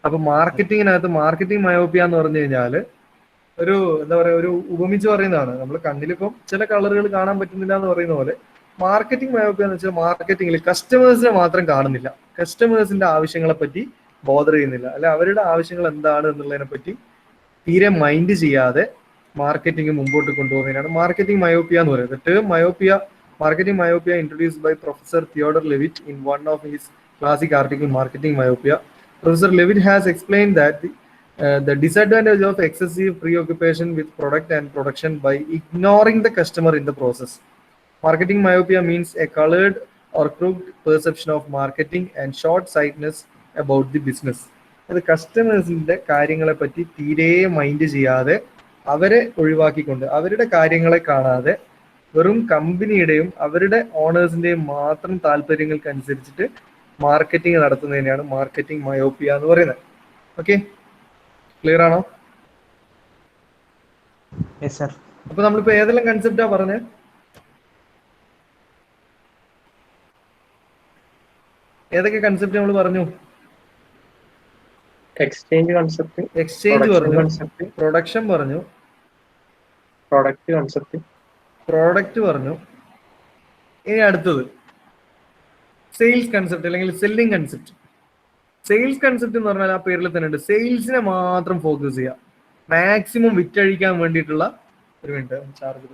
അപ്പൊ മാർക്കറ്റിങ്ങിനകത്ത് മാർക്കറ്റിംഗ് മയോപ്പിയ എന്ന് പറഞ്ഞു കഴിഞ്ഞാല് ഒരു എന്താ പറയാ, ഒരു ഉപമിച്ച് പറയുന്നതാണ്. നമ്മൾ കണ്ണിലിപ്പം ചില കളറുകൾ കാണാൻ പറ്റുന്നില്ല എന്ന് പറയുന്ന പോലെ മാർക്കറ്റിംഗ് മയോപ്പിയ എന്ന് വെച്ചാൽ മാർക്കറ്റിംഗിൽ കസ്റ്റമേഴ്സിനെ മാത്രം കാണുന്നില്ല, കസ്റ്റമേഴ്സിന്റെ ആവശ്യങ്ങളെ പറ്റി ബോധർ ചെയ്യുന്നില്ല, അല്ലെ? അവരുടെ ആവശ്യങ്ങൾ എന്താണ് എന്നുള്ളതിനെ പറ്റി തീരെ മൈൻഡ് ചെയ്യാതെ മാർക്കറ്റിംഗ് മുമ്പോട്ട് കൊണ്ടുപോകുന്നതിനാണ് മാർക്കറ്റിംഗ് മയോപ്പിയ എന്ന് പറയുന്നത്. Term myopia, marketing myopia introduced by professor Theodore Levitt in one of his classic article Marketing Myopia. Professor Levitt has explained that the disadvantage of excessive preoccupation with product and production by ignoring the customer in the process. Marketing myopia means a colored or crooked perception of marketing and short-sightedness about the business. അത് കസ്റ്റമേഴ്സിന്റെ കാര്യങ്ങളെ പറ്റി തീരെ മൈൻഡ് ചെയ്യാതെ അവരെ ഒഴിവാക്കിക്കൊണ്ട് അവരുടെ കാര്യങ്ങളെ കാണാതെ വെറും കമ്പനിയുടെയും അവരുടെ ഓണേഴ്സിന്റെയും മാത്രം താല്പര്യങ്ങൾക്ക് അനുസരിച്ചിട്ട് മാർക്കറ്റിംഗ് നടത്തുന്നതിനെയാണ് മാർക്കറ്റിംഗ് മയോപ്പിയ എന്ന് പറയുന്നത്. ഓക്കെ, ക്ലിയർ ആണോ? അപ്പൊ നമ്മളിപ്പോ ഏതെല്ലാം കൺസെപ്റ്റാ പറഞ്ഞത്? ഏതൊക്കെ കൺസെപ്റ്റ് നമ്മൾ പറഞ്ഞു? എക്സ്ചേഞ്ച് കൺസെപ്റ്റ്, എക്സ്ചേഞ്ച് പറഞ്ഞു, പ്രൊഡക്ഷൻ പറഞ്ഞു, പ്രോഡക്റ്റ് പറഞ്ഞു. ഇനി അടുത്തത് സെയിൽസ് കൺസെപ്റ്റ് അല്ലെങ്കിൽ സെല്ലിംഗ് കൺസെപ്റ്റ്. സെയിൽസ് കൺസെപ്റ്റ് എന്ന് പറഞ്ഞാൽ ആ പേരിൽ തന്നെ ഉണ്ട്, സെയിൽസിനെ മാത്രം ഫോക്കസ് ചെയ്യുക, മാക്സിമം വിറ്റഴിക്കാൻ വേണ്ടിയിട്ടുള്ള. ഒരു minute charge.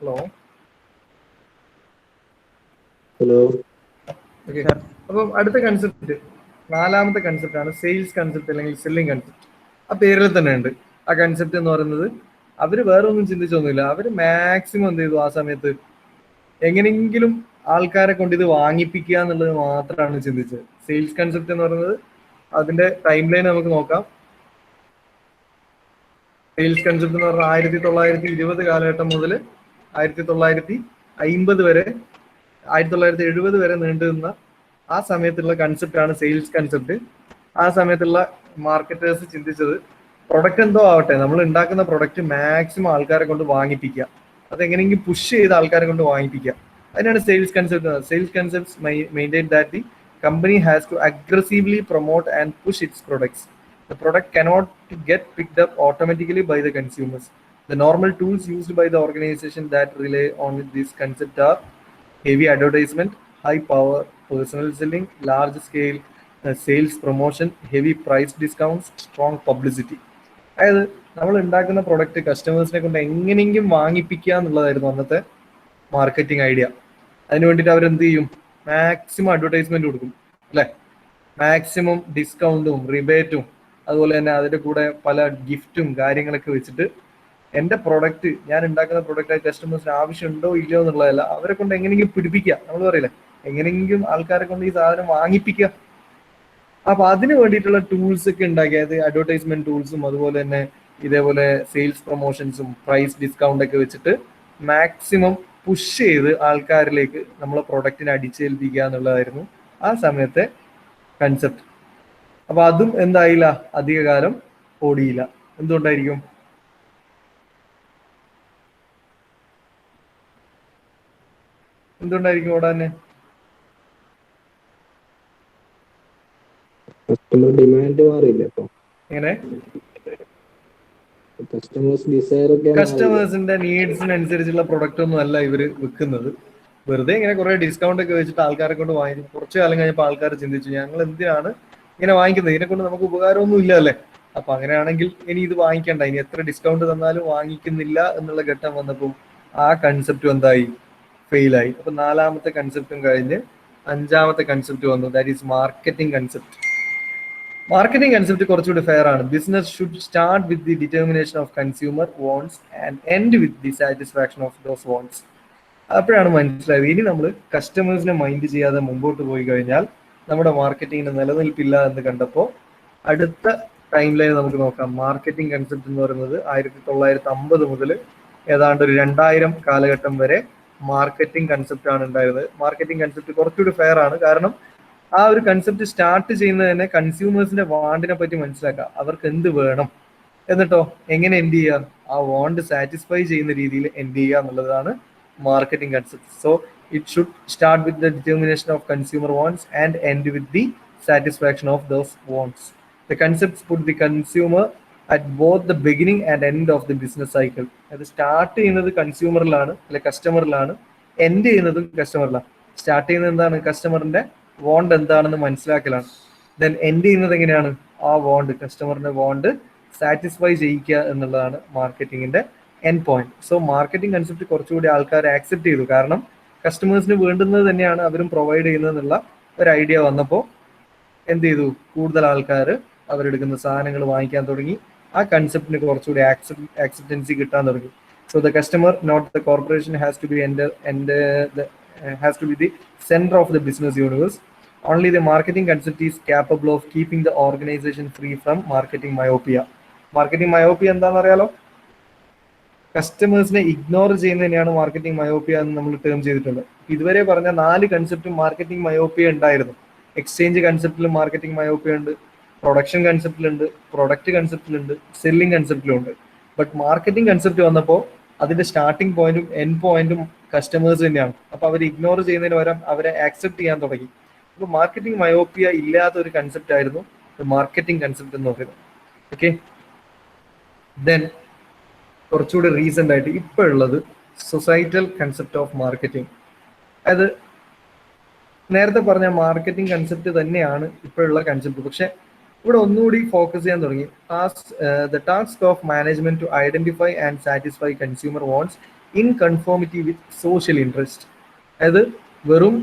Hello. Hello. Okay, അപ്പം അടുത്ത കൺസെപ്റ്റ്, നാലാമത്തെ കൺസെപ്റ്റ് ആണ് സെയിൽസ് കൺസെപ്റ്റ് അല്ലെങ്കിൽ സെല്ലിംഗ് കൺസെപ്റ്റ്. ആ പേരിൽ തന്നെ ഉണ്ട്. ആ കൺസെപ്റ്റ് എന്ന് പറയുന്നത് അവര് വേറെ ഒന്നും ചിന്തിച്ചൊന്നുമില്ല. അവര് മാക്സിമം എന്ത് ചെയ്തു ആ സമയത്ത് എങ്ങനെയെങ്കിലും ആൾക്കാരെ കൊണ്ട് ഇത് വാങ്ങിപ്പിക്കുക എന്നുള്ളത് മാത്രമാണ് ചിന്തിച്ചത്. സെയിൽസ് കൺസെപ്റ്റ് എന്ന് പറയുന്നത് അതിന്റെ ടൈം ലൈൻ നമുക്ക് നോക്കാം. സെയിൽസ് കൺസെപ്റ്റ് എന്ന് പറഞ്ഞാൽ 1920 കാലഘട്ടം മുതൽ 1950 വരെ, 1970 വരെ നീണ്ടുനിന്ന ആ സമയത്തുള്ള കൺസെപ്റ്റ് ആണ് സെയിൽസ് കൺസെപ്റ്റ്. ആ സമയത്തുള്ള മാർക്കറ്റേഴ്സ് ചിന്തിച്ചത് പ്രൊഡക്റ്റ് എന്തോ ആവട്ടെ, നമ്മൾ ഉണ്ടാക്കുന്ന പ്രൊഡക്റ്റ് മാക്സിമം ആൾക്കാരെ കൊണ്ട് വാങ്ങിപ്പിക്കുക, അതെങ്ങനെയെങ്കിലും പുഷ് ചെയ്ത് ആൾക്കാരെ കൊണ്ട് വാങ്ങിപ്പിക്കുക. അതിനാണ് sales concept. Sales concepts maintain that the company has to aggressively promote and push its products. The product cannot get picked up automatically by the consumers. The normal tools used by the organization that rely on this concept are heavy advertisement, high power personal selling, large scale sales promotion, heavy price discounts, strong publicity. അതായത് നമ്മൾ ഉണ്ടാക്കുന്ന പ്രൊഡക്റ്റ് കസ്റ്റമേഴ്സിനെ കൊണ്ട് എങ്ങനെയെങ്കിലും വാങ്ങിപ്പിക്കുക എന്നുള്ളതായിരുന്നു അന്നത്തെ മാർക്കറ്റിംഗ് ഐഡിയ. അതിന് വേണ്ടിയിട്ട് അവരെന്ത് ചെയ്യും? മാക്സിമം അഡ്വർടൈസ്മെന്റ് കൊടുക്കും, അല്ലെ? മാക്സിമം ഡിസ്കൗണ്ടും റിബേറ്റും അതുപോലെ തന്നെ അതിന്റെ കൂടെ പല ഗിഫ്റ്റും കാര്യങ്ങളൊക്കെ വെച്ചിട്ട് എന്റെ പ്രൊഡക്റ്റ്, ഞാൻ ഉണ്ടാക്കുന്ന പ്രൊഡക്റ്റ് കസ്റ്റമേഴ്സിന് ആവശ്യമുണ്ടോ ഇല്ലയോ എന്നുള്ളതല്ല, അവരെ കൊണ്ട് എങ്ങനെയെങ്കിലും പിടിപ്പിക്കുക. നമ്മൾ പറയില്ലേ, എങ്ങനെയെങ്കിലും ആൾക്കാരെ കൊണ്ട് ഈ സാധനം വാങ്ങിപ്പിക്കുക. അപ്പൊ അതിന് വേണ്ടിയിട്ടുള്ള ടൂൾസ് ഒക്കെ ഉണ്ടാക്കി, അതായത് അഡ്വർടൈസ്മെന്റ് ടൂൾസും അതുപോലെ തന്നെ ഇതേപോലെ സെയിൽസ് പ്രൊമോഷൻസും പ്രൈസ് ഡിസ്കൗണ്ട് ഒക്കെ വെച്ചിട്ട് മാക്സിമം പുഷ് ചെയ്ത് ആൾക്കാരിലേക്ക് നമ്മളെ പ്രൊഡക്റ്റിനെ അടിച്ചേൽപ്പിക്കുക എന്നുള്ളതായിരുന്നു ആ സമയത്തെ കൺസെപ്റ്റ്. അപ്പൊ അതും എന്തായില്ല, അധികകാലം ഓടിയില്ല. എന്തുകൊണ്ടായിരിക്കും? ഓടാനെ? കസ്റ്റമർ ഡിമാൻഡ് മാറിയില്ല. അപ്പൊ എങ്ങനെ? കസ്റ്റമേഴ്സ് ഡിസയർ ഒക്കെ കസ്റ്റമേഴ്സിന്റെ നീഡ്സിനനുസരിച്ചുള്ള പ്രൊഡക്റ്റ് ഒന്നും അല്ല ഇവര് വിൽക്കുന്നത്. വെറുതെ ഇങ്ങനെ കുറെ ഡിസ്കൗണ്ട് ഒക്കെ വെച്ചിട്ട് ആൾക്കാരെ കൊണ്ട് വാങ്ങി. കുറച്ചു കാലം കഴിഞ്ഞപ്പോൾ ആൾക്കാർ ചിന്തിച്ചു, ഞങ്ങൾ എന്തിനാണ് ഇങ്ങനെ വാങ്ങിക്കുന്നത്, ഇതിനെ കൊണ്ട് നമുക്ക് ഉപകാരമൊന്നും ഇല്ല അല്ലേ, അപ്പൊ അങ്ങനെയാണെങ്കിൽ ഇനി ഇത് വാങ്ങിക്കണ്ട, ഇനി എത്ര ഡിസ്കൗണ്ട് തന്നാലും വാങ്ങിക്കുന്നില്ല എന്നുള്ള ഘട്ടം വന്നപ്പോൾ ആ കൺസെപ്റ്റ് എന്തായി? ഫെയിലായി. അപ്പൊ നാലാമത്തെ കൺസെപ്റ്റും കഴിഞ്ഞ് അഞ്ചാമത്തെ കൺസെപ്റ്റ് വന്നു, that is marketing concept. Marketing concept കുറച്ചുകൂടി ഫെയർ ആണ്. Business should start with the determination of consumer wants and end with the satisfaction of those wants. അപ്പോഴാണ് മനസ്സിലായത്, ഇനി നമ്മൾ കസ്റ്റമേഴ്സിനെ മൈൻഡ് ചെയ്യാതെ മുമ്പോട്ട് പോയി കഴിഞ്ഞാൽ നമ്മുടെ മാർക്കറ്റിങ്ങിന് നിലനിൽപ്പില്ല എന്ന് കണ്ടപ്പോൾ അടുത്ത ടൈം ലൈൻ നമുക്ക് നോക്കാം. മാർക്കറ്റിംഗ് കൺസെപ്റ്റ് എന്ന് പറയുന്നത് 1950 മുതൽ ഏതാണ്ട് ഒരു 2000 കാലഘട്ടം വരെ മാർക്കറ്റിംഗ് കൺസെപ്റ്റ് ആണ് ഉണ്ടായിരുന്നത്. മാർക്കറ്റിംഗ് കൺസെപ്റ്റ് കുറച്ചുകൂടി ഫെയർ ആണ്. കാരണം ആ ഒരു കൺസെപ്റ്റ് സ്റ്റാർട്ട് ചെയ്യുന്നത് തന്നെ കൺസ്യൂമേഴ്സിന്റെ വാണ്ടിനെ പറ്റി മനസ്സിലാക്കുക, അവർക്ക് എന്ത് വേണം, എന്നിട്ടോ എങ്ങനെ എൻഡ് ചെയ്യുക, ആ വാണ്ട് സാറ്റിസ്ഫൈ ചെയ്യുന്ന രീതിയിൽ എൻഡ് ചെയ്യുക എന്നുള്ളതാണ് marketing concept. So it should start with the determination of consumer wants and end with the satisfaction of those wants. The concepts puttu the consumer at both the beginning and end of the business cycle. അത് സ്റ്റാർട്ട് ചെയ്യുന്നത് കൺസ്യൂമറിലാണ്, അല്ലെ കസ്റ്റമറിലാണ്, എൻഡ് ചെയ്യുന്നതും കസ്റ്റമറിലാണ്. സ്റ്റാർട്ട് ചെയ്യുന്നത് എന്താണ്? കസ്റ്റമറിന്റെ വോണ്ട് എന്താണെന്ന് മനസ്സിലാക്കലാണ്. ദെൻ എൻഡ് ചെയ്യുന്നത് എങ്ങനെയാണ്? ആ വോണ്ട്, കസ്റ്റമറിന്റെ വോണ്ട് സാറ്റിസ്ഫൈ ചെയ്യിക്കുക എന്നുള്ളതാണ് മാർക്കറ്റിങ്ങിന്റെ end point. So marketing concept കുറച്ചുകൂടി ആൾക്കാർ ആക്സെപ്റ്റ് ചെയ്തു. കാരണം കസ്റ്റമേഴ്സിന് വേണ്ടുന്നത് തന്നെയാണ് അവരും പ്രൊവൈഡ് ചെയ്യുന്നത് എന്നുള്ള ഒരു ഐഡിയ വന്നപ്പോൾ എന്ത് ചെയ്തു? കൂടുതൽ ആൾക്കാർ അവരെടുക്കുന്ന സാധനങ്ങൾ വാങ്ങിക്കാൻ തുടങ്ങി. ആ കൺസെപ്റ്റിന് കുറച്ചുകൂടി ആക്സെപ്റ്റൻസി കിട്ടാൻ തുടങ്ങി. So the customer not the corporation has to be the center of the business universe. Only the marketing concept is capable of keeping the organization free from marketing myopia. Marketing myopia എന്താണെന്ന് അറിയാലോ? കസ്റ്റമേഴ്സിനെ ഇഗ്നോർ ചെയ്യുന്നതിനെയാണ് മാർക്കറ്റിംഗ് മയോപ്പിയ എന്ന് നമ്മൾ ടേം ചെയ്തിട്ടുണ്ട്. ഇതുവരെ പറഞ്ഞ 4 കൺസെപ്റ്റും മാർക്കറ്റിംഗ് മയോപ്പിയ ഉണ്ടായിരുന്നു. എക്സ്ചേഞ്ച് കൺസെപ്റ്റിലും മാർക്കറ്റിംഗ് മയോപ്പിയ ഉണ്ട്, പ്രൊഡക്ഷൻ കൺസെപ്റ്റിലുണ്ട്, പ്രൊഡക്റ്റ് കൺസെപ്റ്റിലുണ്ട്, സെല്ലിംഗ് കൺസെപ്റ്റിലുണ്ട്. ബട്ട് മാർക്കറ്റിംഗ് കൺസെപ്റ്റ് വന്നപ്പോൾ അതിന്റെ സ്റ്റാർട്ടിംഗ് പോയിന്റും എൻഡ് പോയിന്റും കസ്റ്റമേഴ്സ് തന്നെയാണ്. അപ്പൊ അവർ ഇഗ്നോർ ചെയ്യുന്നതിന് പകരം അവരെ ആക്സെപ്റ്റ് ചെയ്യാൻ തുടങ്ങി. അപ്പൊ മാർക്കറ്റിംഗ് മയോപ്പിയ ഇല്ലാത്ത ഒരു കൺസെപ്റ്റ് ആയിരുന്നു മാർക്കറ്റിംഗ് കൺസെപ്റ്റ് എന്ന് പറയുന്നത്. ഓക്കെ, ദെൻ കുറച്ചുകൂടി റീസെന്റ് ആയിട്ട് ഇപ്പോഴുള്ളത് സൊസൈറ്റൽ കൺസെപ്റ്റ് ഓഫ് മാർക്കറ്റിംഗ്. അതായത് നേരത്തെ പറഞ്ഞ മാർക്കറ്റിംഗ് കൺസെപ്റ്റ് തന്നെയാണ് ഇപ്പോഴുള്ള കൺസെപ്റ്റ്. പക്ഷെ ഇവിടെ ഒന്നുകൂടി ഫോക്കസ് ചെയ്യാൻ തുടങ്ങി. The task of management to identify and satisfy consumer wants in conformity with social interest. അതായത് വെറും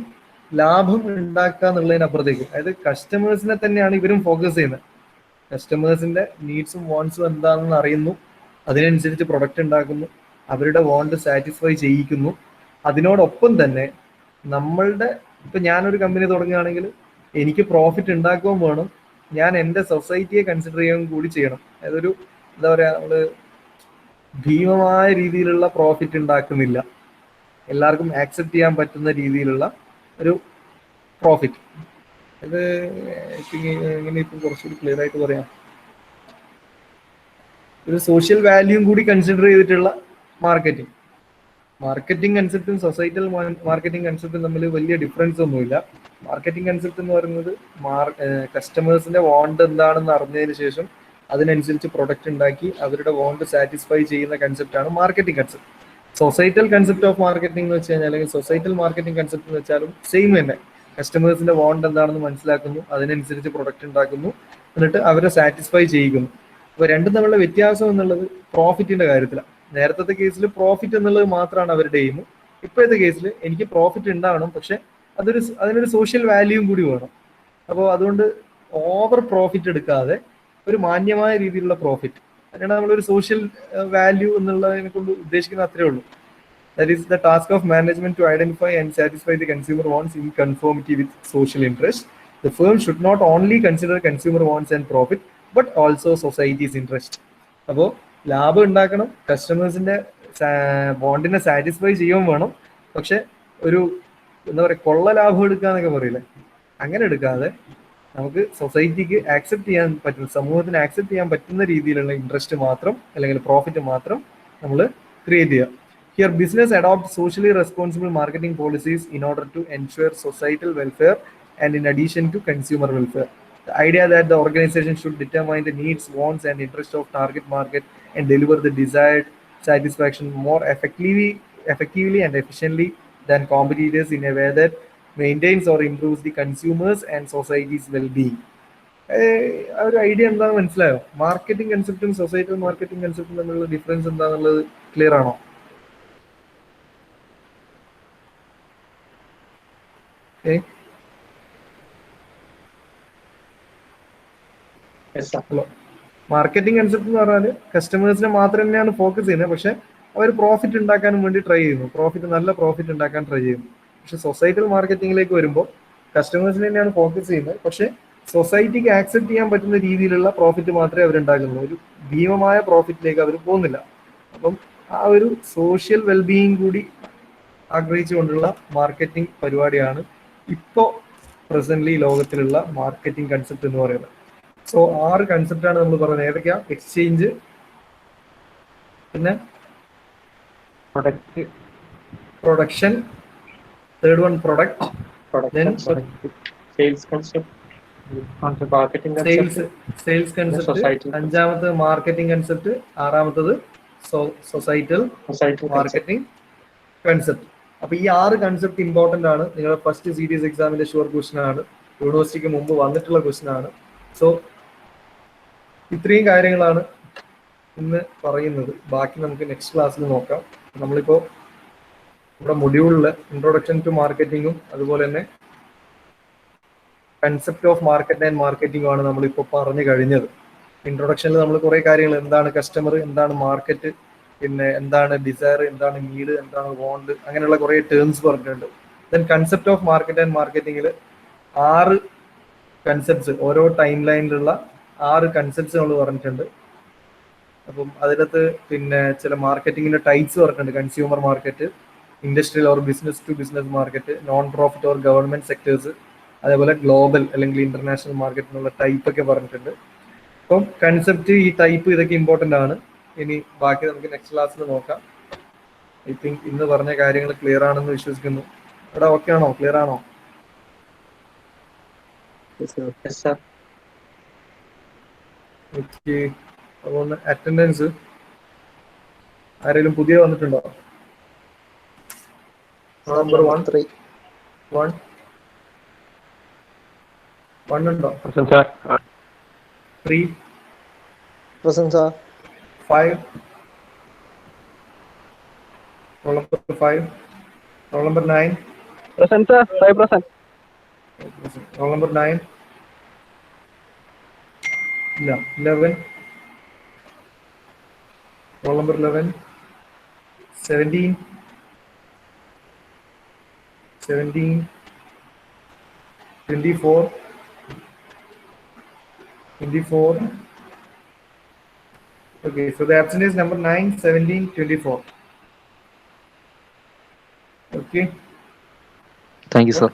ലാഭം ഉണ്ടാക്കുക എന്നുള്ളതിനപ്പുറത്തേക്ക്, അതായത് കസ്റ്റമേഴ്സിനെ തന്നെയാണ് ഇവരും ഫോക്കസ് ചെയ്യുന്നത്. കസ്റ്റമേഴ്സിന്റെ നീഡ്സും വാണ്ട്സും എന്താണെന്ന് അറിയുന്നു, അതിനനുസരിച്ച് പ്രൊഡക്റ്റ് ഉണ്ടാക്കുന്നു, അവരുടെ വാണ്ട് സാറ്റിസ്ഫൈ ചെയ്യിക്കുന്നു. അതിനോടൊപ്പം തന്നെ നമ്മളുടെ, ഇപ്പൊ ഞാനൊരു കമ്പനി തുടങ്ങുകയാണെങ്കിൽ എനിക്ക് പ്രോഫിറ്റ് ഉണ്ടാക്കുകയും വേണം, ഞാൻ എൻ്റെ സൊസൈറ്റിയെ കൺസിഡർ ചെയ്യുകയും കൂടി ചെയ്യണം. അതൊരു എന്താ പറയാ, നമ്മള് ഭീമമായ രീതിയിലുള്ള പ്രോഫിറ്റ് ഉണ്ടാക്കുന്നില്ല, എല്ലാവർക്കും ആക്സെപ്റ്റ് ചെയ്യാൻ പറ്റുന്ന രീതിയിലുള്ള ഒരു പ്രോഫിറ്റ്. ഇത് എങ്ങനെ ഇപ്പം കുറച്ചുകൂടി ക്ലിയർ ആയിട്ട് പറയാം, ഒരു സോഷ്യൽ വാല്യൂം കൂടി കൺസിഡർ ചെയ്തിട്ടുള്ള മാർക്കറ്റിംഗ്. മാർക്കറ്റിംഗ് കൺസെപ്റ്റും സൊസൈറ്റൽ മാർക്കറ്റിംഗ് കൺസെപ്റ്റും തമ്മിൽ വലിയ ഡിഫറൻസ് ഒന്നുമില്ല. മാർക്കറ്റിംഗ് കൺസെപ്റ്റ് എന്ന് പറയുന്നത് കസ്റ്റമേഴ്സിന്റെ വാണ്ട് എന്താണെന്ന് അറിഞ്ഞതിന് ശേഷം അതിനനുസരിച്ച് പ്രൊഡക്റ്റ് ഉണ്ടാക്കി അവരുടെ വാണ്ട് സാറ്റിസ്ഫൈ ചെയ്യുന്ന കൺസെപ്റ്റാണ് marketing concept. Societal concept of marketing എന്ന് വെച്ച് കഴിഞ്ഞാൽ, അല്ലെങ്കിൽ സൊസൈറ്റൽ മാർക്കറ്റിംഗ് കൺസെപ്റ്റ് എന്ന് വെച്ചാലും സെയിം തന്നെ. കസ്റ്റമേഴ്സിന്റെ വാണ്ട് എന്താണെന്ന് മനസ്സിലാക്കുന്നു, അതിനനുസരിച്ച് പ്രൊഡക്റ്റ് ഉണ്ടാക്കുന്നു, എന്നിട്ട് അവരെ സാറ്റിസ്ഫൈ ചെയ്യിക്കുന്നു. അപ്പൊ രണ്ടും തമ്മിലുള്ള വ്യത്യാസം എന്നുള്ളത് പ്രോഫിറ്റിന്റെ കാര്യത്തിലാണ്. നേരത്തെ കേസിൽ പ്രോഫിറ്റ് എന്നുള്ളത് മാത്രമാണ് അവരുടെ എയിം. ഇപ്പോഴത്തെ കേസിൽ എനിക്ക് പ്രോഫിറ്റ് ഉണ്ടാവണം, പക്ഷെ അതിനൊരു സോഷ്യൽ വാല്യൂയും കൂടി വേണം. അപ്പോൾ അതുകൊണ്ട് ഓവർ പ്രോഫിറ്റ് എടുക്കാതെ ഒരു മാന്യമായ രീതിയിലുള്ള പ്രോഫിറ്റ്, അതിനാണ് നമ്മളൊരു സോഷ്യൽ വാല്യൂ എന്നുള്ളതിനെ കൊണ്ട് ഉദ്ദേശിക്കുന്നത്. അത്രേ ഉള്ളൂ. That is the task of management to identify and satisfy the consumer wants in conformity with social interest. The firm should not only consider consumer wants and profit, but also society's interest. അപ്പോൾ ലാഭം ഉണ്ടാക്കണം, കസ്റ്റമേഴ്സിന്റെ ബോണ്ടിനെ സാറ്റിസ്ഫൈ ചെയ്യുകയും വേണം, പക്ഷെ ഒരു എന്താ പറയുക, കൊള്ള ലാഭം എടുക്കുക എന്നൊക്കെ പറയില്ലേ, അങ്ങനെ എടുക്കാതെ നമുക്ക് സൊസൈറ്റിക്ക് ആക്സെപ്റ്റ് ചെയ്യാൻ പറ്റുന്ന, സമൂഹത്തിന് ആക്സെപ്റ്റ് ചെയ്യാൻ പറ്റുന്ന രീതിയിലുള്ള ഇൻട്രസ്റ്റ് മാത്രം അല്ലെങ്കിൽ പ്രോഫിറ്റ് മാത്രം നമ്മൾ ക്രിയേറ്റ് ചെയ്യുക. Here, business adopts socially responsible marketing policies in order to ensure societal welfare and in addition to consumer welfare. The idea that the organization should determine the needs, wants and interests of target market and deliver the desired satisfaction more effectively and efficiently than competitors in a way that maintains or improves the consumers and society's well-being. ആ ഒരു ഐഡിയ എന്താണെന്ന് മനസ്സിലായോ? മാർക്കറ്റിംഗ് കൺസെപ്റ്റും സൊസൈറ്റൽ മാർക്കറ്റിംഗ് കൺസെപ്റ്റും തമ്മിലുള്ള ഡിഫറൻസ് എന്താണെന്നുള്ളത് ക്ലിയർ ആണോ? മാർക്കറ്റിംഗ് കൺസെപ്റ്റ് എന്ന് പറഞ്ഞാൽ കസ്റ്റമേഴ്സിനെ മാത്രം തന്നെയാണ് ഫോക്കസ് ചെയ്യുന്നത്, പക്ഷെ അവർ പ്രോഫിറ്റ് ഉണ്ടാക്കാനും വേണ്ടി ട്രൈ ചെയ്യുന്നു, നല്ല പ്രോഫിറ്റ് ഉണ്ടാക്കാൻ ട്രൈ ചെയ്യുന്നു. പക്ഷെ സൊസൈറ്റൽ മാർക്കറ്റിംഗിലേക്ക് വരുമ്പോൾ കസ്റ്റമേഴ്സിനെ തന്നെയാണ് ഫോക്കസ് ചെയ്യുന്നത്, പക്ഷെ സൊസൈറ്റിക്ക് ആക്സെപ്റ്റ് ചെയ്യാൻ പറ്റുന്ന രീതിയിലുള്ള പ്രോഫിറ്റ് മാത്രമേ അവരുണ്ടാക്കുന്നുള്ളൂ, ഒരു ഭീമമായ പ്രോഫിറ്റിലേക്ക് അവർ പോകുന്നില്ല. അപ്പം ആ ഒരു സോഷ്യൽ വെൽബീയിങ് കൂടി ആഗ്രഹിച്ചുകൊണ്ടുള്ള മാർക്കറ്റിംഗ് പരിപാടിയാണ് ഇപ്പോൾ പ്രസന്റ്ലി ലോകത്തിലുള്ള മാർക്കറ്റിംഗ് കൺസെപ്റ്റ് എന്ന് പറയുന്നത്. സോ 6 കൺസെപ്റ്റാണ് നമ്മൾ പറയുന്നത്. ഏതൊക്കെയാ? എക്സ്ചേഞ്ച്, പിന്നെ production, third one product, sales concept, sales concept, അഞ്ചാമത് മാർക്കറ്റിംഗ് കൺസെപ്റ്റ്, ആറാമത്തത് സൊസൈറ്റൽ മാർക്കറ്റിംഗ് കൺസെപ്റ്റ്. അപ്പൊ ഈ 6 കൺസെപ്റ്റ് ഇമ്പോർട്ടന്റ് ആണ്. നിങ്ങളുടെ ഫസ്റ്റ് സീരീസ് എക്സാമിന്റെ ഷുവർ ക്വസ്റ്റൻ ആണ്, യൂണിവേഴ്സിറ്റിക്ക് മുമ്പ് വന്നിട്ടുള്ള ക്വസ്റ്റൻ ആണ്. സോ ഇത്രയും കാര്യങ്ങളാണ് ഇന്ന് പറയുന്നത്. ബാക്കി നമുക്ക് നെക്സ്റ്റ് ക്ലാസ്സിൽ നോക്കാം. നമ്മളിപ്പോ നമ്മുടെ മൊഡ്യൂളില് ഇൻട്രൊഡക്ഷൻ ടു മാർക്കറ്റിംഗും അതുപോലെ തന്നെ കൺസെപ്റ്റ് ഓഫ് മാർക്കറ്റ് ആൻഡ് മാർക്കറ്റിംഗും ആണ് നമ്മളിപ്പോൾ പറഞ്ഞു കഴിഞ്ഞത്. ഇൻട്രൊഡക്ഷനിൽ നമ്മൾ കുറെ കാര്യങ്ങൾ, എന്താണ് കസ്റ്റമർ, എന്താണ് മാർക്കറ്റ്, പിന്നെ എന്താണ് ഡിസയർ, എന്താണ് നീഡ്, എന്താണ് വോണ്ട്, അങ്ങനെയുള്ള കുറെ ടേംസ് പറഞ്ഞിട്ടുണ്ട്. Then concept of market and മാർക്കറ്റിംഗിൽ 6 കൺസെപ്റ്റ്സ്, ഓരോ ടൈം ലൈനിലുള്ള 6 കൺസെപ്റ്റ്സ് നമ്മൾ പറഞ്ഞിട്ടുണ്ട്. അപ്പം അതിനകത്ത് പിന്നെ ചില മാർക്കറ്റിംഗിന്റെ ടൈപ്സ് പറഞ്ഞിട്ടുണ്ട്. Consumer market, industrial or business to business market, non profit or government sectors, അതേപോലെ ഗ്ലോബൽ അല്ലെങ്കിൽ ഇന്റർനാഷണൽ മാർക്കറ്റ് എന്നുള്ള ടൈപ്പ് ഒക്കെ പറഞ്ഞിട്ടുണ്ട്. അപ്പം കൺസെപ്റ്റ്, ഈ ടൈപ്പ്, ഇതൊക്കെ ഇമ്പോർട്ടന്റ് ആണ്. ഇനി ബാക്കി നമുക്ക് നെക്സ്റ്റ് ക്ലാസ്സിൽ നോക്കാം. ഐ തിങ്ക് ഇന്ന് പറഞ്ഞ കാര്യങ്ങൾ ക്ലിയർ ആണെന്ന് വിശ്വസിക്കുന്നു. ഇവിടെ ഓക്കെ ആണോ? ക്ലിയർ ആണോ? ഓക്കെ. അപ്പോൾ അറ്റൻഡൻസ് ആരെങ്കിലും പുതിയ വന്നിട്ടുണ്ടോ? നമ്പർ 1 ഉണ്ടോ? 3 5 Roll number 5. Roll number 9. Present, sir. 5%. Roll number 9. No. 11. Roll number 11. 17. 17. 24. 24. Okay, so the absent is number 9, 17, 24. Okay. Thank you, sir.